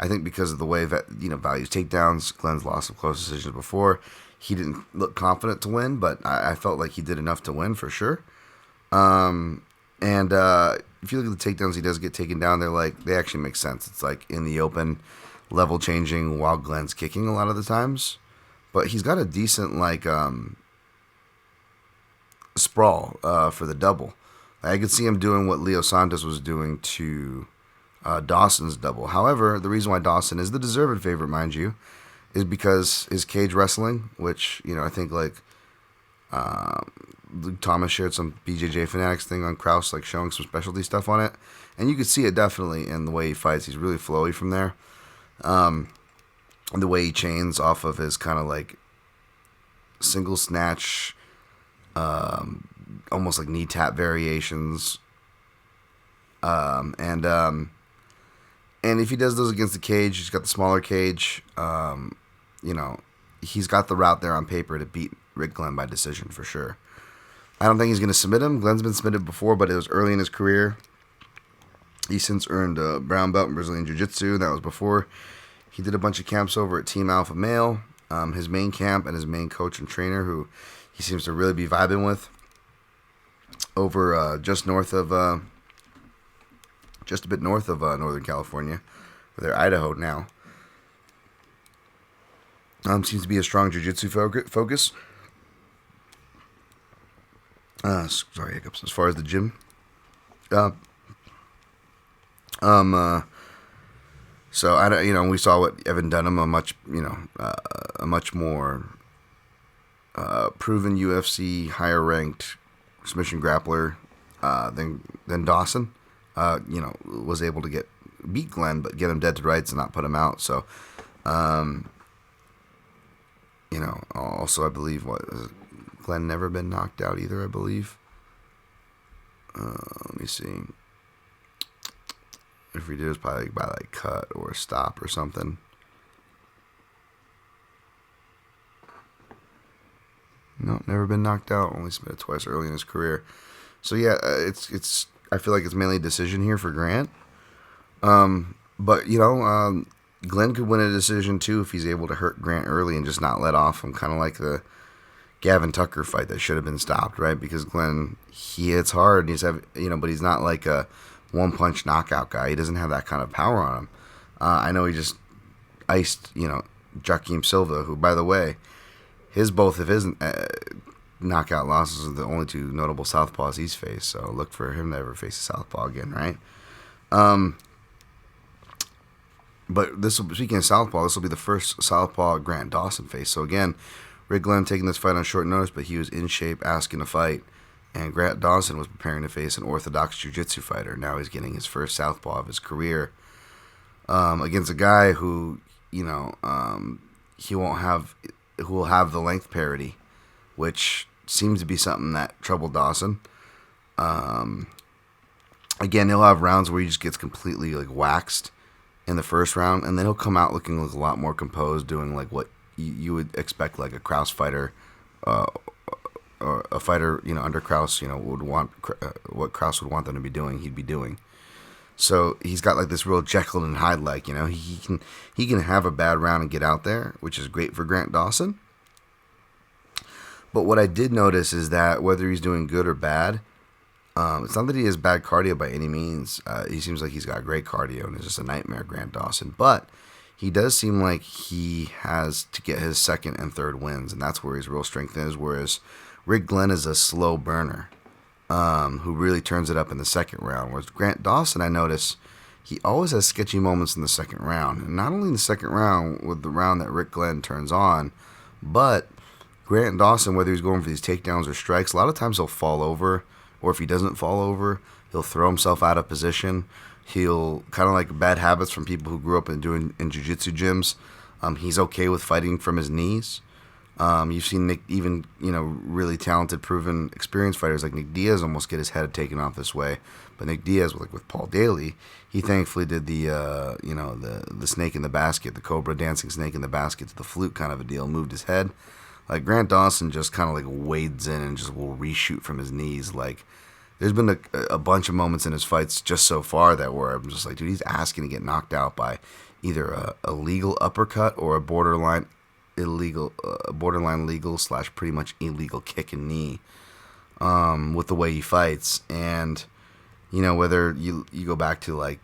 A: I think because of the way that values takedowns, Glenn's lost some close decisions before. He didn't look confident to win, but I felt like he did enough to win for sure. And if you look at the takedowns he does get taken down, they actually make sense. It's like in the open, level changing while Glenn's kicking a lot of the times. But he's got a decent sprawl for the double. I could see him doing what Leo Santos was doing to Dawson's double. However, the reason why Dawson is the deserved favorite, mind you, is because his cage wrestling, which I think Luke Thomas shared some BJJ Fanatics thing on Krause, showing some specialty stuff on it, and you could see it definitely in the way he fights. He's really flowy from there, and the way he chains off of his kind of single snatch, almost like knee tap variations, and if he does those against the cage, he's got the smaller cage. He's got the route there on paper to beat Rick Glenn by decision for sure. I don't think he's going to submit him. Glenn's been submitted before, but it was early in his career. He's since earned a brown belt in Brazilian Jiu-Jitsu. That was before he did a bunch of camps over at Team Alpha Male, his main camp, and his main coach and trainer, who he seems to really be vibing with, over just a bit north of Northern California, or they're Idaho now. Seems to be a strong jiu-jitsu focus. Sorry, hiccups. As far as the gym, so I don't, we saw what Evan Dunham, a much more proven UFC higher ranked submission grappler than Dawson. Was able to beat Glenn, but get him dead to rights and not put him out. So, also I believe Glenn never been knocked out either. I believe. Let me see. If he did, it's probably by cut or stop or something. No, never been knocked out. Only submitted twice early in his career. So yeah, it's. I feel like it's mainly a decision here for Grant. But Glenn could win a decision too if he's able to hurt Grant early and just not let off him, kind of like the Gavin Tucker fight that should have been stopped, right? Because Glenn, he hits hard, and but he's not like a one-punch knockout guy. He doesn't have that kind of power on him. I know he just iced, Joaquim Silva, who, by the way, both of his knockout losses are the only two notable Southpaws he's faced. So look for him to ever face a Southpaw again, right? But speaking of Southpaw, this will be the first Southpaw Grant Dawson face. So again, Rick Glenn taking this fight on short notice, but he was in shape asking to fight. And Grant Dawson was preparing to face an orthodox jiu-jitsu fighter. Now he's getting his first Southpaw of his career against a guy who, who will have the length parity, which seems to be something that troubled Dawson. Again, he'll have rounds where he just gets completely waxed in the first round, and then he'll come out looking a lot more composed, doing what you would expect a Krause fighter, or a fighter under Krause would want, what Krause would want them to be doing. He'd be doing. So he's got this real Jekyll and Hyde he can have a bad round and get out there, which is great for Grant Dawson. But what I did notice is that whether he's doing good or bad, it's not that he has bad cardio by any means. He seems like he's got great cardio and is just a nightmare, Grant Dawson. But he does seem like he has to get his second and third wins, and that's where his real strength is, whereas Rick Glenn is a slow burner who really turns it up in the second round. Whereas Grant Dawson, I notice, he always has sketchy moments in the second round. And not only in the second round with the round that Rick Glenn turns on, but Grant Dawson, whether he's going for these takedowns or strikes, a lot of times he'll fall over, or if he doesn't fall over, he'll throw himself out of position. He'll, kind of like bad habits from people who grew up in jiu-jitsu gyms, he's okay with fighting from his knees. You've seen Nick, even really talented, proven, experienced fighters like Nick Diaz almost get his head taken off this way. But Nick Diaz, like with Paul Daly, he thankfully did the the snake in the basket, the cobra dancing snake in the basket to the flute kind of a deal. Moved his head. Like Grant Dawson just kind of like wades in and just will reshoot from his knees. Like there's been a bunch of moments in his fights just so far that where I'm just like, dude, he's asking to get knocked out by either a legal uppercut or a borderline legal / pretty much illegal kick and knee with the way he fights. And whether you go back to like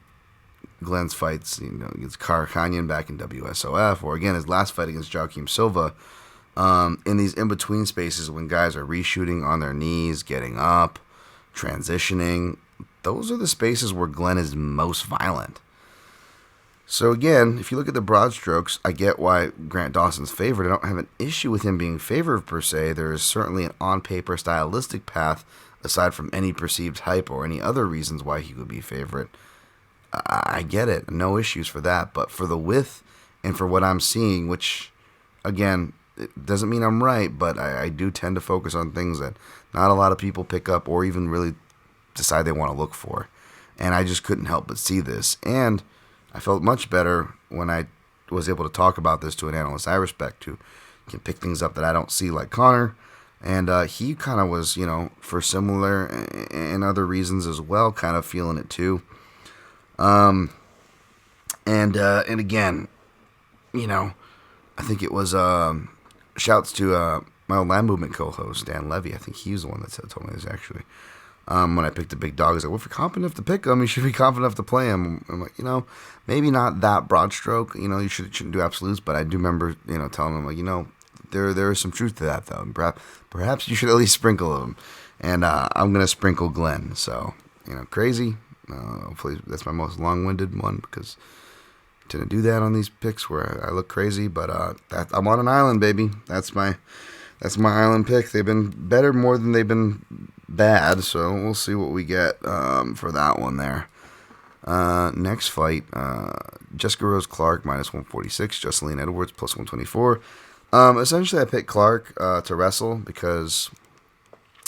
A: Glenn's fights against Canyon back in WSOF, or again his last fight against Joaquim Silva, in these in-between spaces when guys are reshooting on their knees, getting up, transitioning, those are the spaces where Glenn is most violent. So again, if you look at the broad strokes, I get why Grant Dawson's favored. I don't have an issue with him being favored per se. There is certainly an on-paper stylistic path, aside from any perceived hype or any other reasons why he would be favorite. I get it. No issues for that. But for the width and for what I'm seeing, which, again, it doesn't mean I'm right, but I do tend to focus on things that not a lot of people pick up or even really decide they want to look for. And I just couldn't help but see this. And I felt much better when I was able to talk about this to an analyst I respect, who can pick things up that I don't see, like Connor. And he kind of was, for similar and other reasons as well, kind of feeling it too. And again, I think it was shouts to my old Land Movement co-host, Dan Levy. I think he was the one that told me this, actually. When I picked a big dog, he's like, well, if you're confident enough to pick him, you should be confident enough to play him. I'm like, maybe not that broad stroke. You shouldn't do absolutes, but I do remember, telling him, like, there is some truth to that, though. And perhaps you should at least sprinkle him. And I'm going to sprinkle Glenn. So, crazy. Hopefully that's my most long-winded one, because I tend to do that on these picks where I look crazy. But I'm on an island, baby. That's my island pick. They've been better more than they've been bad, so we'll see what we get for that one there. Next fight, Jessica Rose Clark minus 146, Jocelyn Edwards plus 124. Essentially, I picked Clark to wrestle because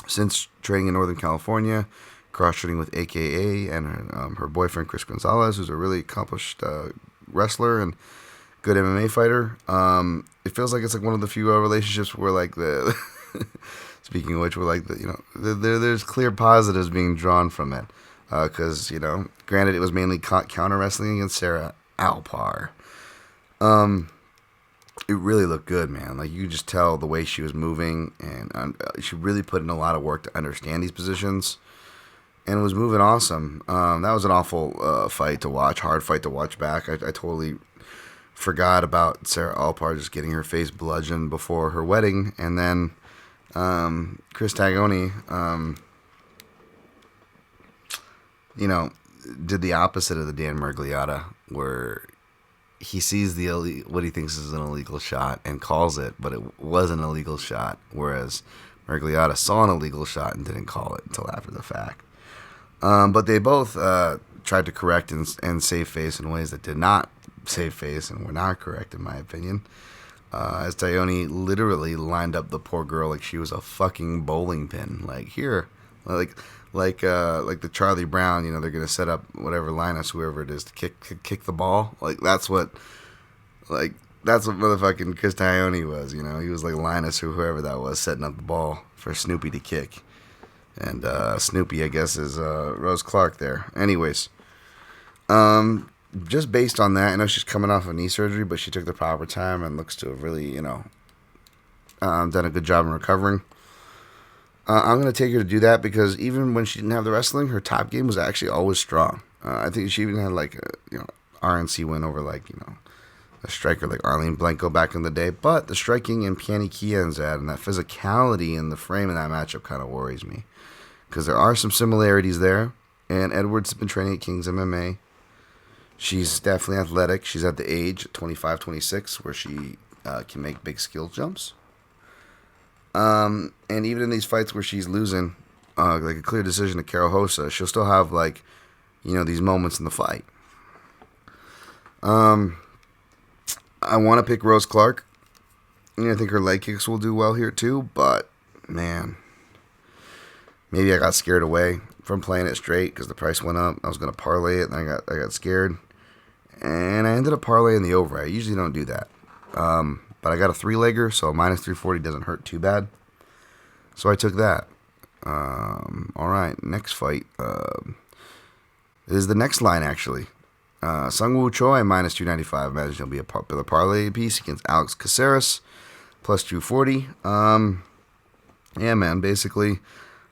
A: since training in Northern California, cross-training with AKA and her boyfriend Chris Gonzalez, who's a really accomplished wrestler and good MMA fighter. It feels like it's like one of the few relationships where like the speaking of which, we're like there's clear positives being drawn from it, because granted it was mainly counter wrestling against Sarah Alpar. It really looked good, man. Like you could just tell the way she was moving, and she really put in a lot of work to understand these positions, and it was moving awesome. That was an awful fight to watch, hard fight to watch back. I totally forgot about Sarah Alpar just getting her face bludgeoned before her wedding, and then Chris Tagoni, did the opposite of the Dan Mergliata, where he sees what he thinks is an illegal shot and calls it, but it was an illegal shot, whereas Mergliata saw an illegal shot and didn't call it until after the fact. But they both tried to correct and save face in ways that did not save face and were not correct, in my opinion. As Tayoni literally lined up the poor girl like she was a fucking bowling pin. Like, here, like the Charlie Brown, they're gonna set up whatever Linus, whoever it is, to kick the ball. Like that's what motherfucking Chris Tayoni was. He was like Linus or whoever that was, setting up the ball for Snoopy to kick. And Snoopy, I guess, is Rose Clark there. Anyways, just based on that, I know she's coming off of knee surgery, but she took the proper time and looks to have really, done a good job in recovering. I'm going to take her to do that because even when she didn't have the wrestling, her top game was actually always strong. I think she even had like a RNC win over a striker like Arlene Blanco back in the day. But the striking and Piani Kianzad and that physicality in the frame in that matchup kind of worries me, because there are some similarities there. And Edwards has been training at King's MMA. She's definitely athletic. She's at the age, 25, 26, where she can make big skill jumps. And even in these fights where she's losing, like a clear decision to Carol Hosa, she'll still have these moments in the fight. I want to pick Rose Clark. I think her leg kicks will do well here too, but man, maybe I got scared away from playing it straight because the price went up. I was gonna parlay it, and I got scared, and I ended up parlaying the over. I usually don't do that, but I got a 3-legger, so minus 340 doesn't hurt too bad. So I took that. All right, next fight is the next line actually. Sungwoo Choi minus 295. Imagine he'll be a popular parlay piece against Alex Caceres plus 240. Yeah, man. Basically,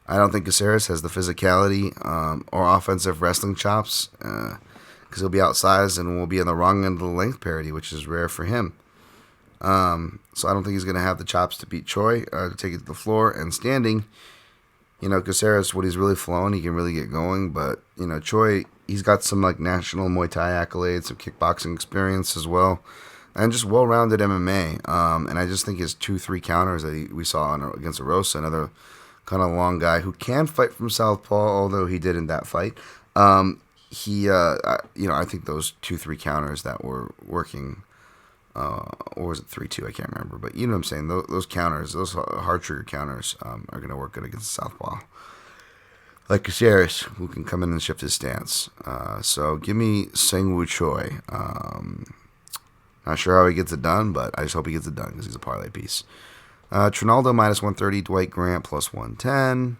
A: I don't think Caceres has the physicality or offensive wrestling chops because he'll be outsized and will be on the wrong end of the length parity, which is rare for him. So I don't think he's going to have the chops to beat Choi, to take it to the floor. And standing, Caceres, when he's really flowing, he can really get going. But, Choi, he's got some like national Muay Thai accolades, some kickboxing experience as well, and just well-rounded MMA. And I just think his 2-3 counters that we saw against Arosa, another kind of long guy who can fight from Southpaw, although he did in that fight. I think those 2-3 counters that were working, or was it 3-2? I can't remember, but you know what I'm saying. Those counters, those hard trigger counters, are going to work good against Southpaw. Like Caceres, who can come in and shift his stance. So give me Sungwoo Choi. Not sure how he gets it done, but I just hope he gets it done because he's a parlay piece. Trinaldo minus 130, Dwight Grant plus 110.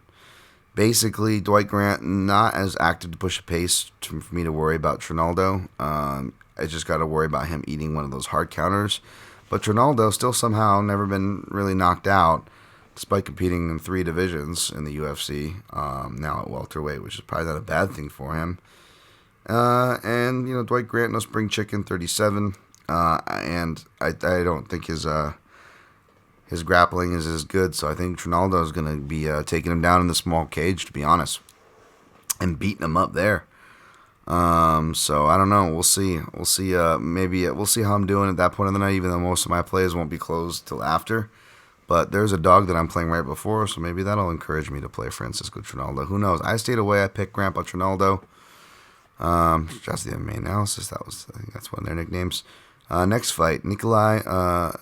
A: Basically, Dwight Grant not as active to push a pace for me to worry about Trinaldo. I just got to worry about him eating one of those hard counters. But Trinaldo still somehow never been really knocked out, despite competing in 3 divisions in the UFC, now at welterweight, which is probably not a bad thing for him. And Dwight Grant, no spring chicken, 37. And I don't think his grappling is as good, so I think Trinaldo is going to be taking him down in the small cage, to be honest, and beating him up there. So I don't know. We'll see. We'll see. Maybe we'll see how I'm doing at that point of the night, even though most of my plays won't be closed till after. But there's a dog that I'm playing right before, so maybe that'll encourage me to play Francisco Trinaldo. Who knows? I stayed away. I picked Grandpa Trinaldo. Just the main analysis. I think that's one of their nicknames. Next fight, Nikolai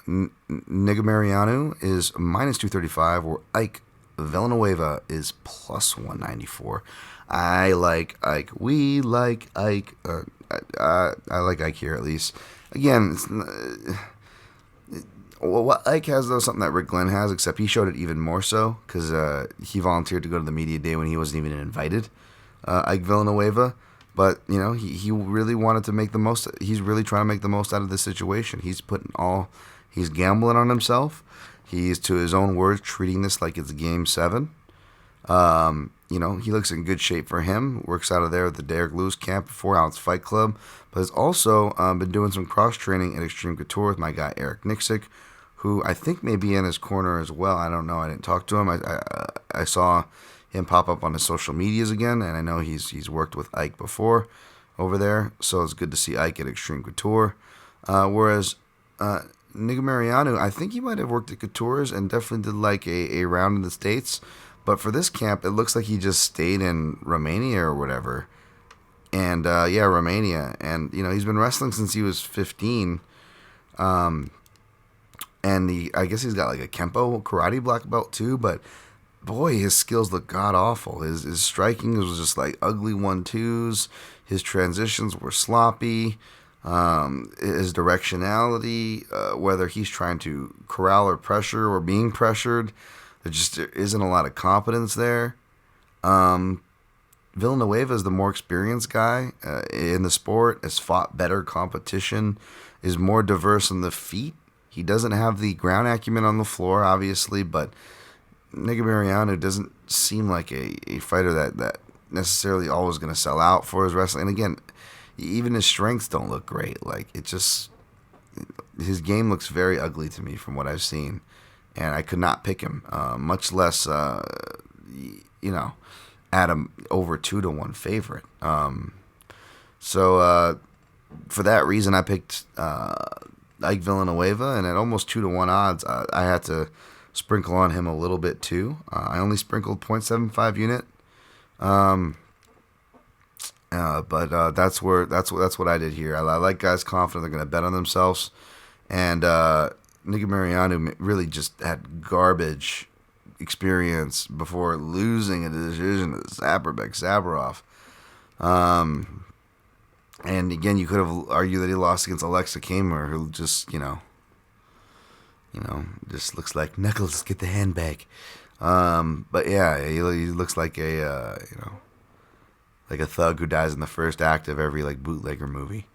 A: Negumereanu is minus 235, where Ike Villanueva is plus 194. I like Ike. We like Ike. I like Ike here at least. Again, what Ike has, though, something that Rick Glenn has, except he showed it even more so because he volunteered to go to the media day when he wasn't even invited, Ike Villanueva. But, he really wanted to make the most. He's really trying to make the most out of this situation. He's gambling on himself. He's, to his own words, treating this like it's Game 7. He looks in good shape for him. Works out of there at the Derek Lewis camp, 4 Ounce Fight Club. But has also been doing some cross-training at Extreme Couture with my guy Eric Nixick, who I think may be in his corner as well. I don't know. I didn't talk to him. I saw him pop up on his social medias again, and I know he's worked with Ike before over there, so it's good to see Ike at Extreme Couture. Whereas Negumereanu, I think he might have worked at Couture's and definitely did like a round in the States, but for this camp, it looks like he just stayed in Romania or whatever. And Romania, and he's been wrestling since he was 15. And I guess he's got like a Kempo karate black belt too, but boy, his skills look god awful. His striking was just like ugly 1-2s. His transitions were sloppy. His directionality, whether he's trying to corral or pressure or being pressured, there isn't a lot of competence there. Villanueva is the more experienced guy in the sport, has fought better competition, is more diverse on the feet. He doesn't have the ground acumen on the floor, obviously, but Negumereanu doesn't seem like a fighter that necessarily always going to sell out for his wrestling. And again, even his strengths don't look great. Like, his game looks very ugly to me from what I've seen. And I could not pick him, much less, at a over 2-1 favorite. So for that reason, I picked Ike Villanueva, and at almost 2-1 odds, I had to sprinkle on him a little bit too. I only sprinkled 0.75 unit, but that's what I did here. I like guys confident they're going to bet on themselves, and Nicky Mariano really just had garbage experience before losing a decision to Saburov. And again, you could have argued that he lost against Alexa Kamer, who just, just looks like Knuckles, get the hand back. But yeah, he looks like like a thug who dies in the first act of every like bootlegger movie.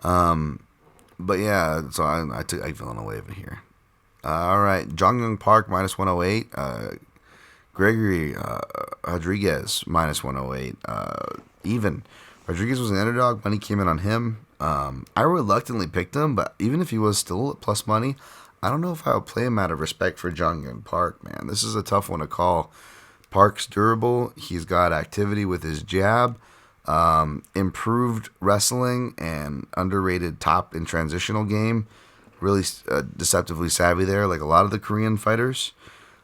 A: But yeah, so I took Ike Villanueva here. All right, Jong Young Park minus 108. Gregory Rodriguez minus 108. Even Rodriguez was an underdog. Money came in on him. I reluctantly picked him, but even if he was still at plus money, I don't know if I would play him out of respect for Jong Young Park, man. This is a tough one to call. Park's durable. He's got activity with his jab, improved wrestling, and underrated top and transitional game. Really deceptively savvy there, like a lot of the Korean fighters.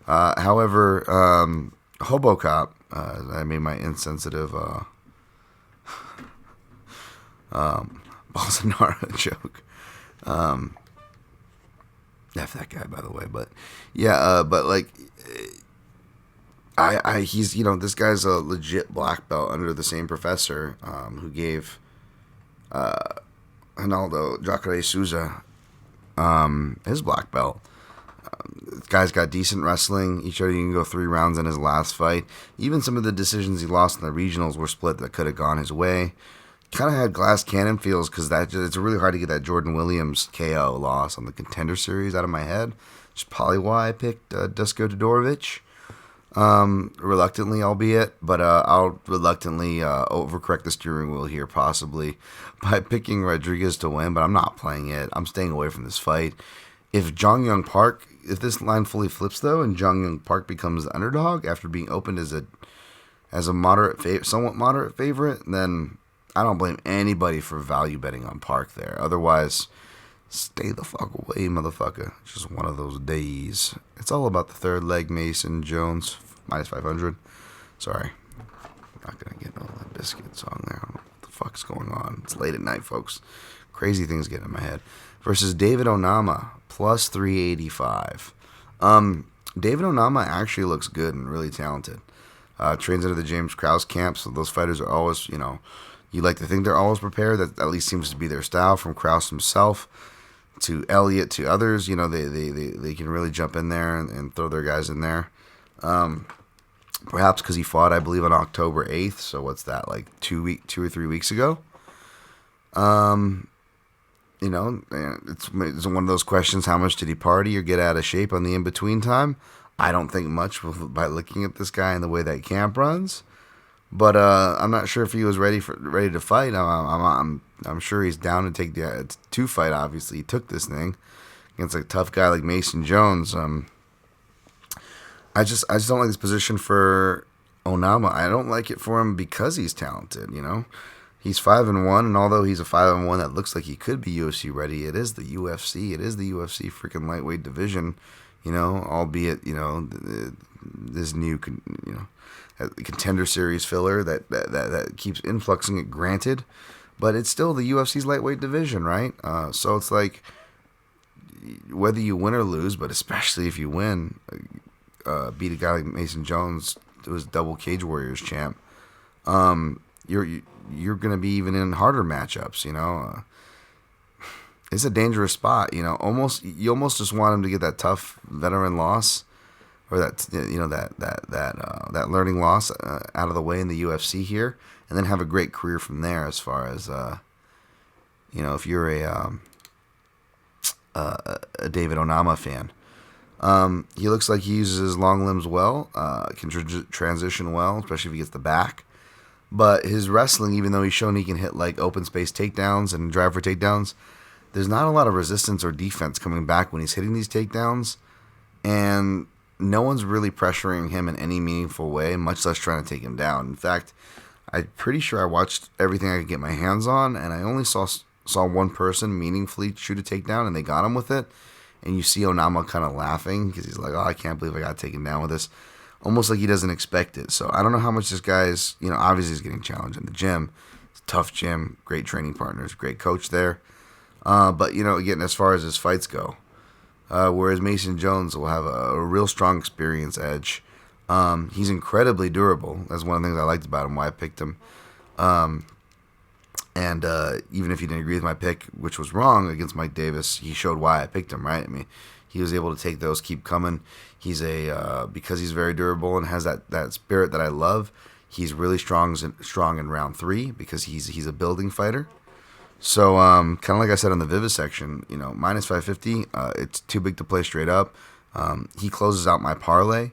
A: However, Hobocop, I made my insensitive Bolsonaro joke. F that guy, by the way. But yeah, but like, he's, this guy's a legit black belt under the same professor who gave Ronaldo Jacare Souza his black belt. This guy's got decent wrestling. He showed he can go 3 rounds in his last fight. Even some of the decisions he lost in the regionals were split that could have gone his way. Kind of had glass cannon feels because it's really hard to get that Jordan Williams KO loss on the Contender Series out of my head. Which is probably why I picked Dusko Todorovic. Reluctantly, albeit, but I'll reluctantly overcorrect the steering wheel here, possibly by picking Rodriguez to win, but I'm not playing it. I'm staying away from this fight. If this line fully flips though, and Jong Young Park becomes the underdog after being opened as a somewhat moderate favorite, then I don't blame anybody for value betting on Park there. Otherwise, stay the fuck away, motherfucker. It's just one of those days. It's all about the third leg, Mason Jones, minus 500. Sorry. I'm not going to get no Limp Bizkit song there. I don't know what the fuck's going on. It's late at night, folks. Crazy things get in my head. Versus David Onama, plus 385. David Onama actually looks good and really talented. Trains under the James Krause camp, so those fighters are always, you like to think they're always prepared. That at least seems to be their style, from Krause himself to Elliott to others. They can really jump in there and throw their guys in there. Perhaps because he fought, I believe, on October 8th. So what's that, like 2 or 3 weeks ago? It's one of those questions. How much did he party or get out of shape on the in-between time? I don't think much by looking at this guy and the way that camp runs. But I'm not sure if he was ready to fight. I'm sure he's down to fight. Obviously, he took this thing against a tough guy like Mason Jones. I just don't like this position for Onama. I don't like it for him because he's talented. He's 5-1, and although he's a 5-1 that looks like he could be UFC ready, it is the UFC. It is the UFC freaking lightweight division. Albeit this new Contender Series filler that keeps influxing it, granted, but it's still the UFC's lightweight division, right? So it's like, whether you win or lose, but especially if you win, beat a guy like Mason Jones, who was double Cage Warriors champ, you're gonna be even in harder matchups. It's a dangerous spot. You almost just want him to get that tough veteran loss, or that that learning loss out of the way in the UFC here, and then have a great career from there. As far as if you're a David Onama fan, he looks like he uses his long limbs well, can transition well, especially if he gets the back. But his wrestling, even though he's shown he can hit like open space takedowns and drive for takedowns, there's not a lot of resistance or defense coming back when he's hitting these takedowns, and no one's really pressuring him in any meaningful way, much less trying to take him down. In fact, I'm pretty sure I watched everything I could get my hands on, and I only saw one person meaningfully shoot a takedown, and they got him with it. And you see Onama kind of laughing because he's like, "Oh, I can't believe I got taken down with this," almost like he doesn't expect it. So I don't know how much this guy's, obviously he's getting challenged in the gym. It's a tough gym, great training partners, great coach there. But again, as far as his fights go, whereas Mason Jones will have a real strong experience edge. He's incredibly durable. That's one of the things I liked about him, why I picked him. And even if you didn't agree with my pick, which was wrong against Mike Davis, he showed why I picked him, right? I mean, he was able to take those, keep coming. He's because he's very durable and has that spirit that I love. He's really strong in round 3 because he's a building fighter. So kind of like I said on the vivisection, minus 550, it's too big to play straight up. He closes out my parlay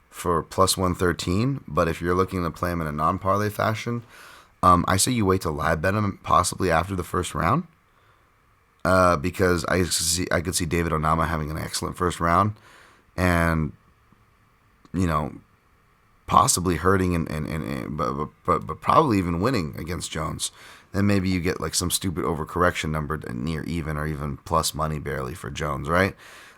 A: for plus 113, but if you're looking to play him in a non-parlay fashion, I say you wait to live bet him possibly after the first round, because I could see David Onama having an excellent first round, and possibly hurting but probably even winning against Jones. Then maybe you get like some stupid overcorrection number near even or even plus money barely for Jones, right?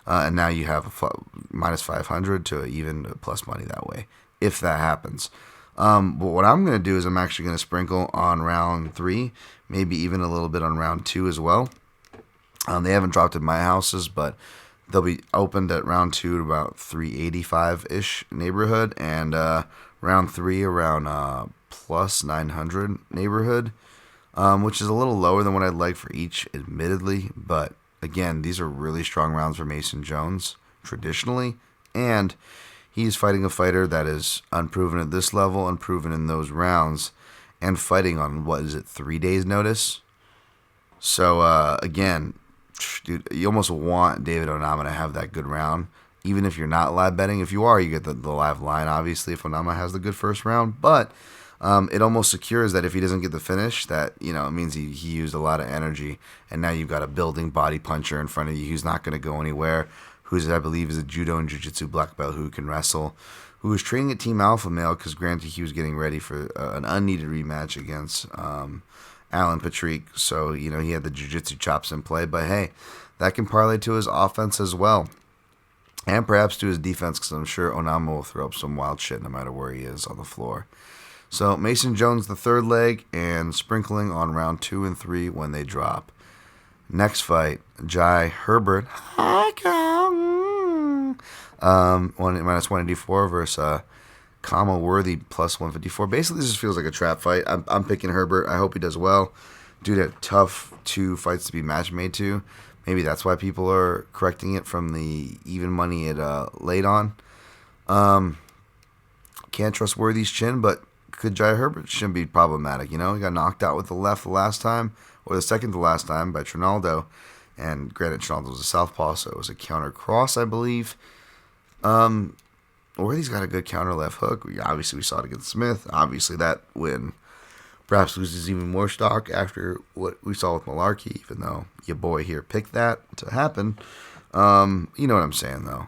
A: And now you have a minus 500 to even plus money that way, if that happens. But what I'm going to do is I'm actually going to sprinkle on round 3, maybe even a little bit on round 2 as well. They haven't dropped in my houses, but they'll be opened at round 2 to about 385-ish neighborhood, and round 3 around plus 900 neighborhood, which is a little lower than what I'd like for each, admittedly. But again, these are really strong rounds for Mason Jones traditionally, and he's fighting a fighter that is unproven at this level, unproven in those rounds, and fighting on, 3 days' notice? So, again, dude, you almost want David Onama to have that good round, even if you're not live betting. If you are, you get the live line, obviously, if Onama has the good first round. But it almost secures that if he doesn't get the finish, that it means he used a lot of energy, and now you've got a building body puncher in front of you who's not going to go anywhere, who's, I believe, is a judo and jiu-jitsu black belt who can wrestle, who was training at Team Alpha Male because, granted, he was getting ready for an unneeded rematch against Alan Patrick. So, he had the jiu-jitsu chops in play. But, hey, that can parlay to his offense as well, and perhaps to his defense, because I'm sure Onama will throw up some wild shit no matter where he is on the floor. So, Mason Jones, the third leg, and sprinkling on round 2 and 3 when they drop. Next fight, Jai Herbert, minus 184 versus Kama Worthy plus 154. Basically, this just feels like a trap fight. I'm picking Herbert. I hope he does well. Dude had tough 2 fights to be match made to. Maybe that's why people are correcting it from the even money it laid on. Can't trust Worthy's chin, but could Jai Herbert shouldn't be problematic. He got knocked out with the left the last time, or the second to last time, by Trinaldo. And granted, Trinaldo was a southpaw, so it was a counter cross, I believe. Worthy's got a good counter left hook. Obviously, we saw it against Smith. Obviously, that win perhaps loses even more stock after what we saw with Malarkey, even though your boy here picked that to happen. You know what I'm saying, though.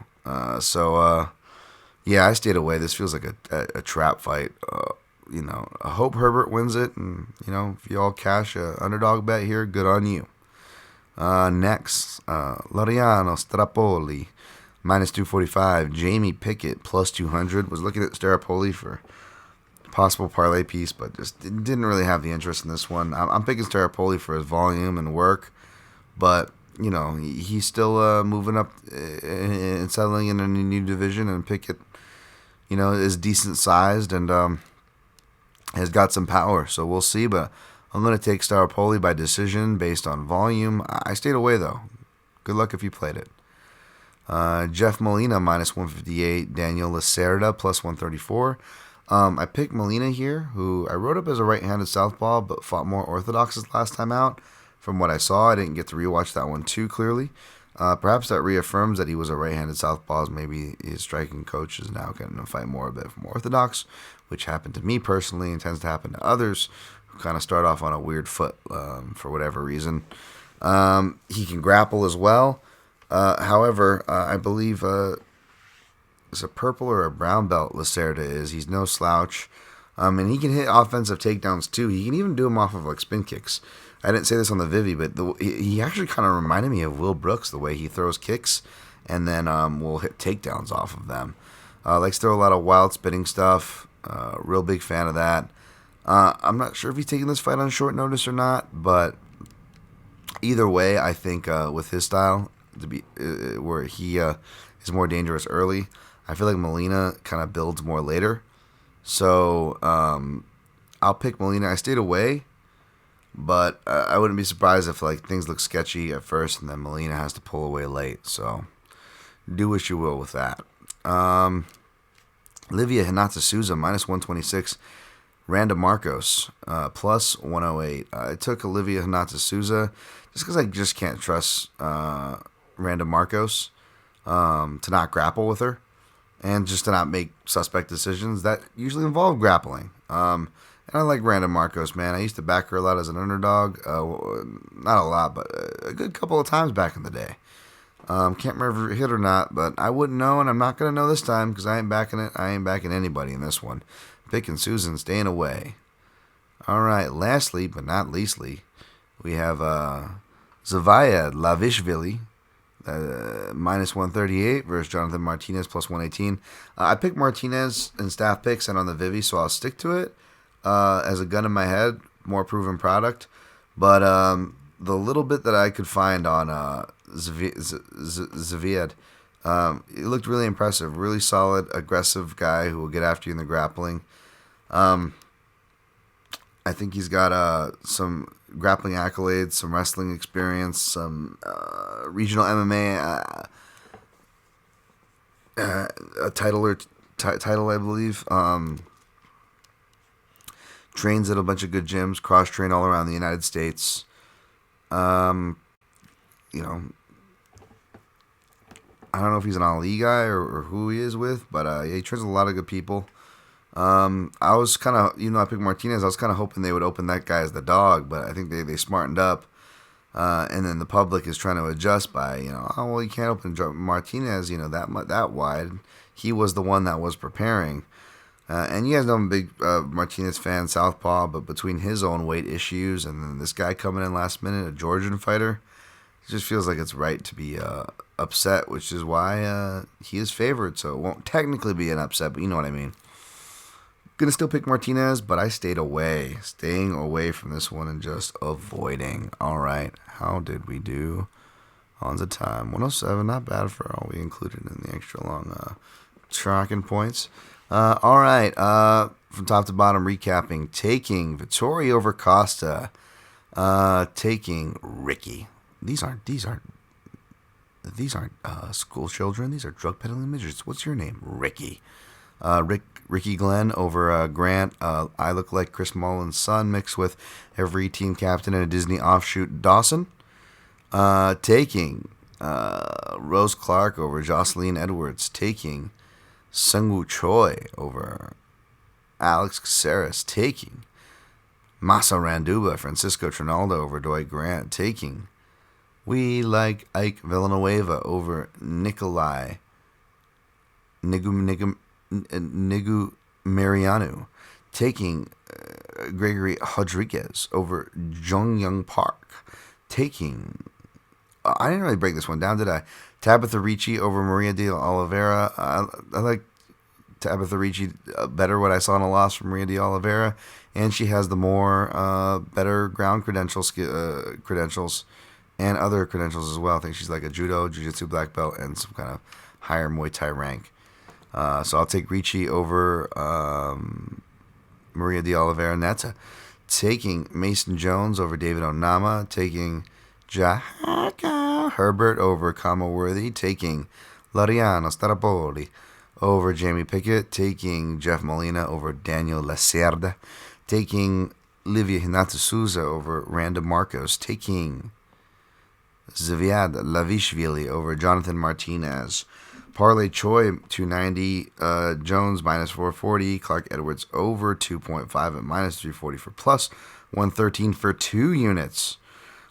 A: Yeah, I stayed away. This feels like a trap fight. I hope Herbert wins it, and, if you all cash a underdog bet here, good on you. Next, Laureano Strapoli, minus 245. Jamie Pickett, plus 200. Was looking at Strapoli for possible parlay piece, but just didn't really have the interest in this one. I'm picking Strapoli for his volume and work, but, he's still moving up and settling in a new division, and Pickett, is decent sized and has got some power, so we'll see. But I'm going to take Staropoli by decision based on volume. I stayed away, though. Good luck if you played it. Jeff Molina, minus 158. Daniel Lacerda, plus 134. I picked Molina here, who I wrote up as a right-handed southpaw, but fought more orthodox his last time out. From what I saw, I didn't get to rewatch that one too clearly. Perhaps that reaffirms that he was a right-handed southpaw. Maybe his striking coach is now getting to fight more a bit from orthodox, which happened to me personally and tends to happen to others who kind of start off on a weird foot for whatever reason. He can grapple as well. However, I believe it's a purple or a brown belt Lacerda is. He's no slouch. And he can hit offensive takedowns too. He can even do them off of like spin kicks. I didn't say this on the Vivi, but he actually kind of reminded me of Will Brooks, the way he throws kicks and then will hit takedowns off of them. Likes to throw a lot of wild spinning stuff. Real big fan of that. I'm not sure if he's taking this fight on short notice or not, but either way, I think with his style, to be where he is more dangerous early. I feel like Molina kind of builds more later. So I'll pick Molina. I stayed away, but I wouldn't be surprised if like things look sketchy at first and then Molina has to pull away late. So do what you will with that. Livia Hinata Souza, minus 126. Randa Marcos, plus 108. I took Olivia Hinata Souza just because I just can't trust Randa Marcos to not grapple with her and just to not make suspect decisions that usually involve grappling. And I like Randa Marcos, man. I used to back her a lot as an underdog. Not a lot, but a good couple of times back in the day. Can't remember if it hit or not, but I wouldn't know, and I'm not going to know this time because I ain't backing it. I ain't backing anybody in this one. Picking Susan, staying away. All right, lastly, but not leastly, we have Zavaya Lavishvili, minus 138 versus Jonathan Martinez, plus 118. I picked Martinez in staff picks and on the Vivi, so I'll stick to it as a gun in my head, more proven product. But the little bit that I could find on Zaviad, it looked really impressive, really solid, aggressive guy who will get after you in the grappling. I think he's got some grappling accolades, some wrestling experience, some regional MMA a title, I believe. Trains at a bunch of good gyms, cross-train all around the United States. You know, I don't know if he's an Ali guy or who he is with, but yeah, he trains a lot of good people. I was kind of, I picked Martinez. I was kind of hoping they would open that guy as the dog, but I think they smartened up. And then the public is trying to adjust by, oh, well, you can't open Martinez, that wide. He was the one that was preparing. And you guys know I'm a big Martinez fan, Southpaw, but between his own weight issues and then this guy coming in last minute, a Georgian fighter, it just feels like it's right to be upset, which is why he is favored. So it won't technically be an upset, but you know what I mean. Gonna still pick Martinez, but I staying away from this one and just avoiding. All right, how did we do on the time? 107, not bad for all we included in the extra long tracking points. All right, from top to bottom, recapping. Taking Vittori over Costa. Taking Ricky. These aren't school children. These are drug peddling midgets. What's your name? Ricky. Ricky Glenn over Grant. I look like Chris Mullen's son mixed with every team captain in a Disney offshoot. Dawson. Taking Rose Clark over Jocelyn Edwards. Taking Sungwoo Choi over Alex Caceres. Taking Masa Randuba, Francisco Trinaldo over Dwight Grant. Taking We Like Ike Villanueva over Nikolai Nigu Mariano. Taking Gregory Rodriguez over Jung Young Park. Taking I didn't really break this one down, did I? Tabitha Ricci over Maria de Oliveira. I like Tabitha Ricci better what I saw in a loss from Maria de Oliveira, and she has the more better ground credentials and other credentials as well. I think she's like a judo, jiu-jitsu black belt, and some kind of higher Muay Thai rank. So I'll take Ricci over Maria de Oliveira Netta. Taking Mason Jones over David Onama. Taking Herbert over Kama Worthy. Taking Lariano Starapoli over Jamie Pickett. Taking Jeff Molina over Daniel Lacerda. Taking Livia Hinata Souza over Randa Marcos. Taking Zaviad Lavishvili over Jonathan Martinez. Parlay Choi 290, Jones minus 440, Clark Edwards over 2.5 at minus 340 for plus 113 for 2 units.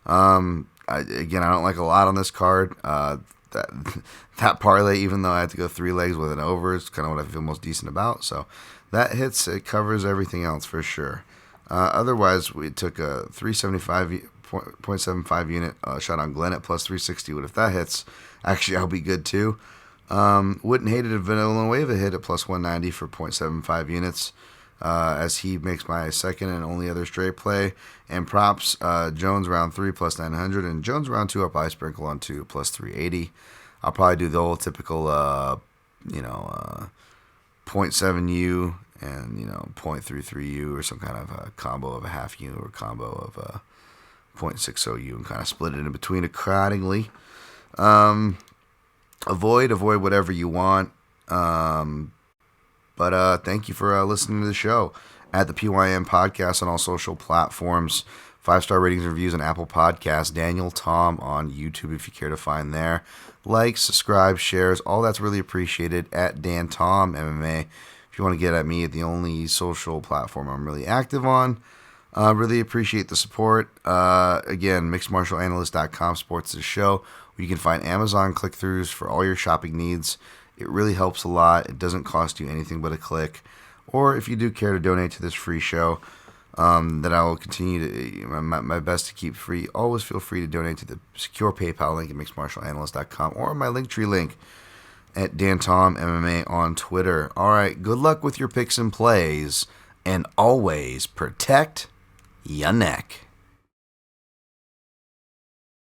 A: I don't like a lot on this card. That parlay, even though I had to go 3 legs with an over, is kind of what I feel most decent about. So that hits, it covers everything else for sure. Otherwise, we took a 375.75 unit shot on Glenn at plus 360. But if that hits, actually, I'll be good too. Wouldn't hate it if Villanueva hit at plus 190 for 0.75 units. as he makes my second and only other straight play. And props, Jones round 3 plus 900, and Jones round 2 up I sprinkle on 2 plus 380. I'll probably do the old typical, 0.7U and, 0.33U or some kind of a combo of a half U or combo of a 0.60U and kind of split it in between accordingly. Avoid whatever you want. But thank you for listening to the show at the PYM Podcast on all social platforms. 5-star ratings and reviews on Apple Podcasts. Daniel Tom on YouTube if you care to find there. Likes, subscribe, shares, all that's really appreciated at Dan Tom MMA. If you want to get at me at the only social platform I'm really active on, really appreciate the support. Again, mixedmartialanalyst.com supports the show. You can find Amazon click-throughs for all your shopping needs. It really helps a lot. It doesn't cost you anything but a click. Or if you do care to donate to this free show, that I will continue to my best to keep free, always feel free to donate to the secure PayPal link at mixedmartialanalyst.com or my Linktree link at Dan Tom MMA on Twitter. All right, good luck with your picks and plays, and always protect your neck.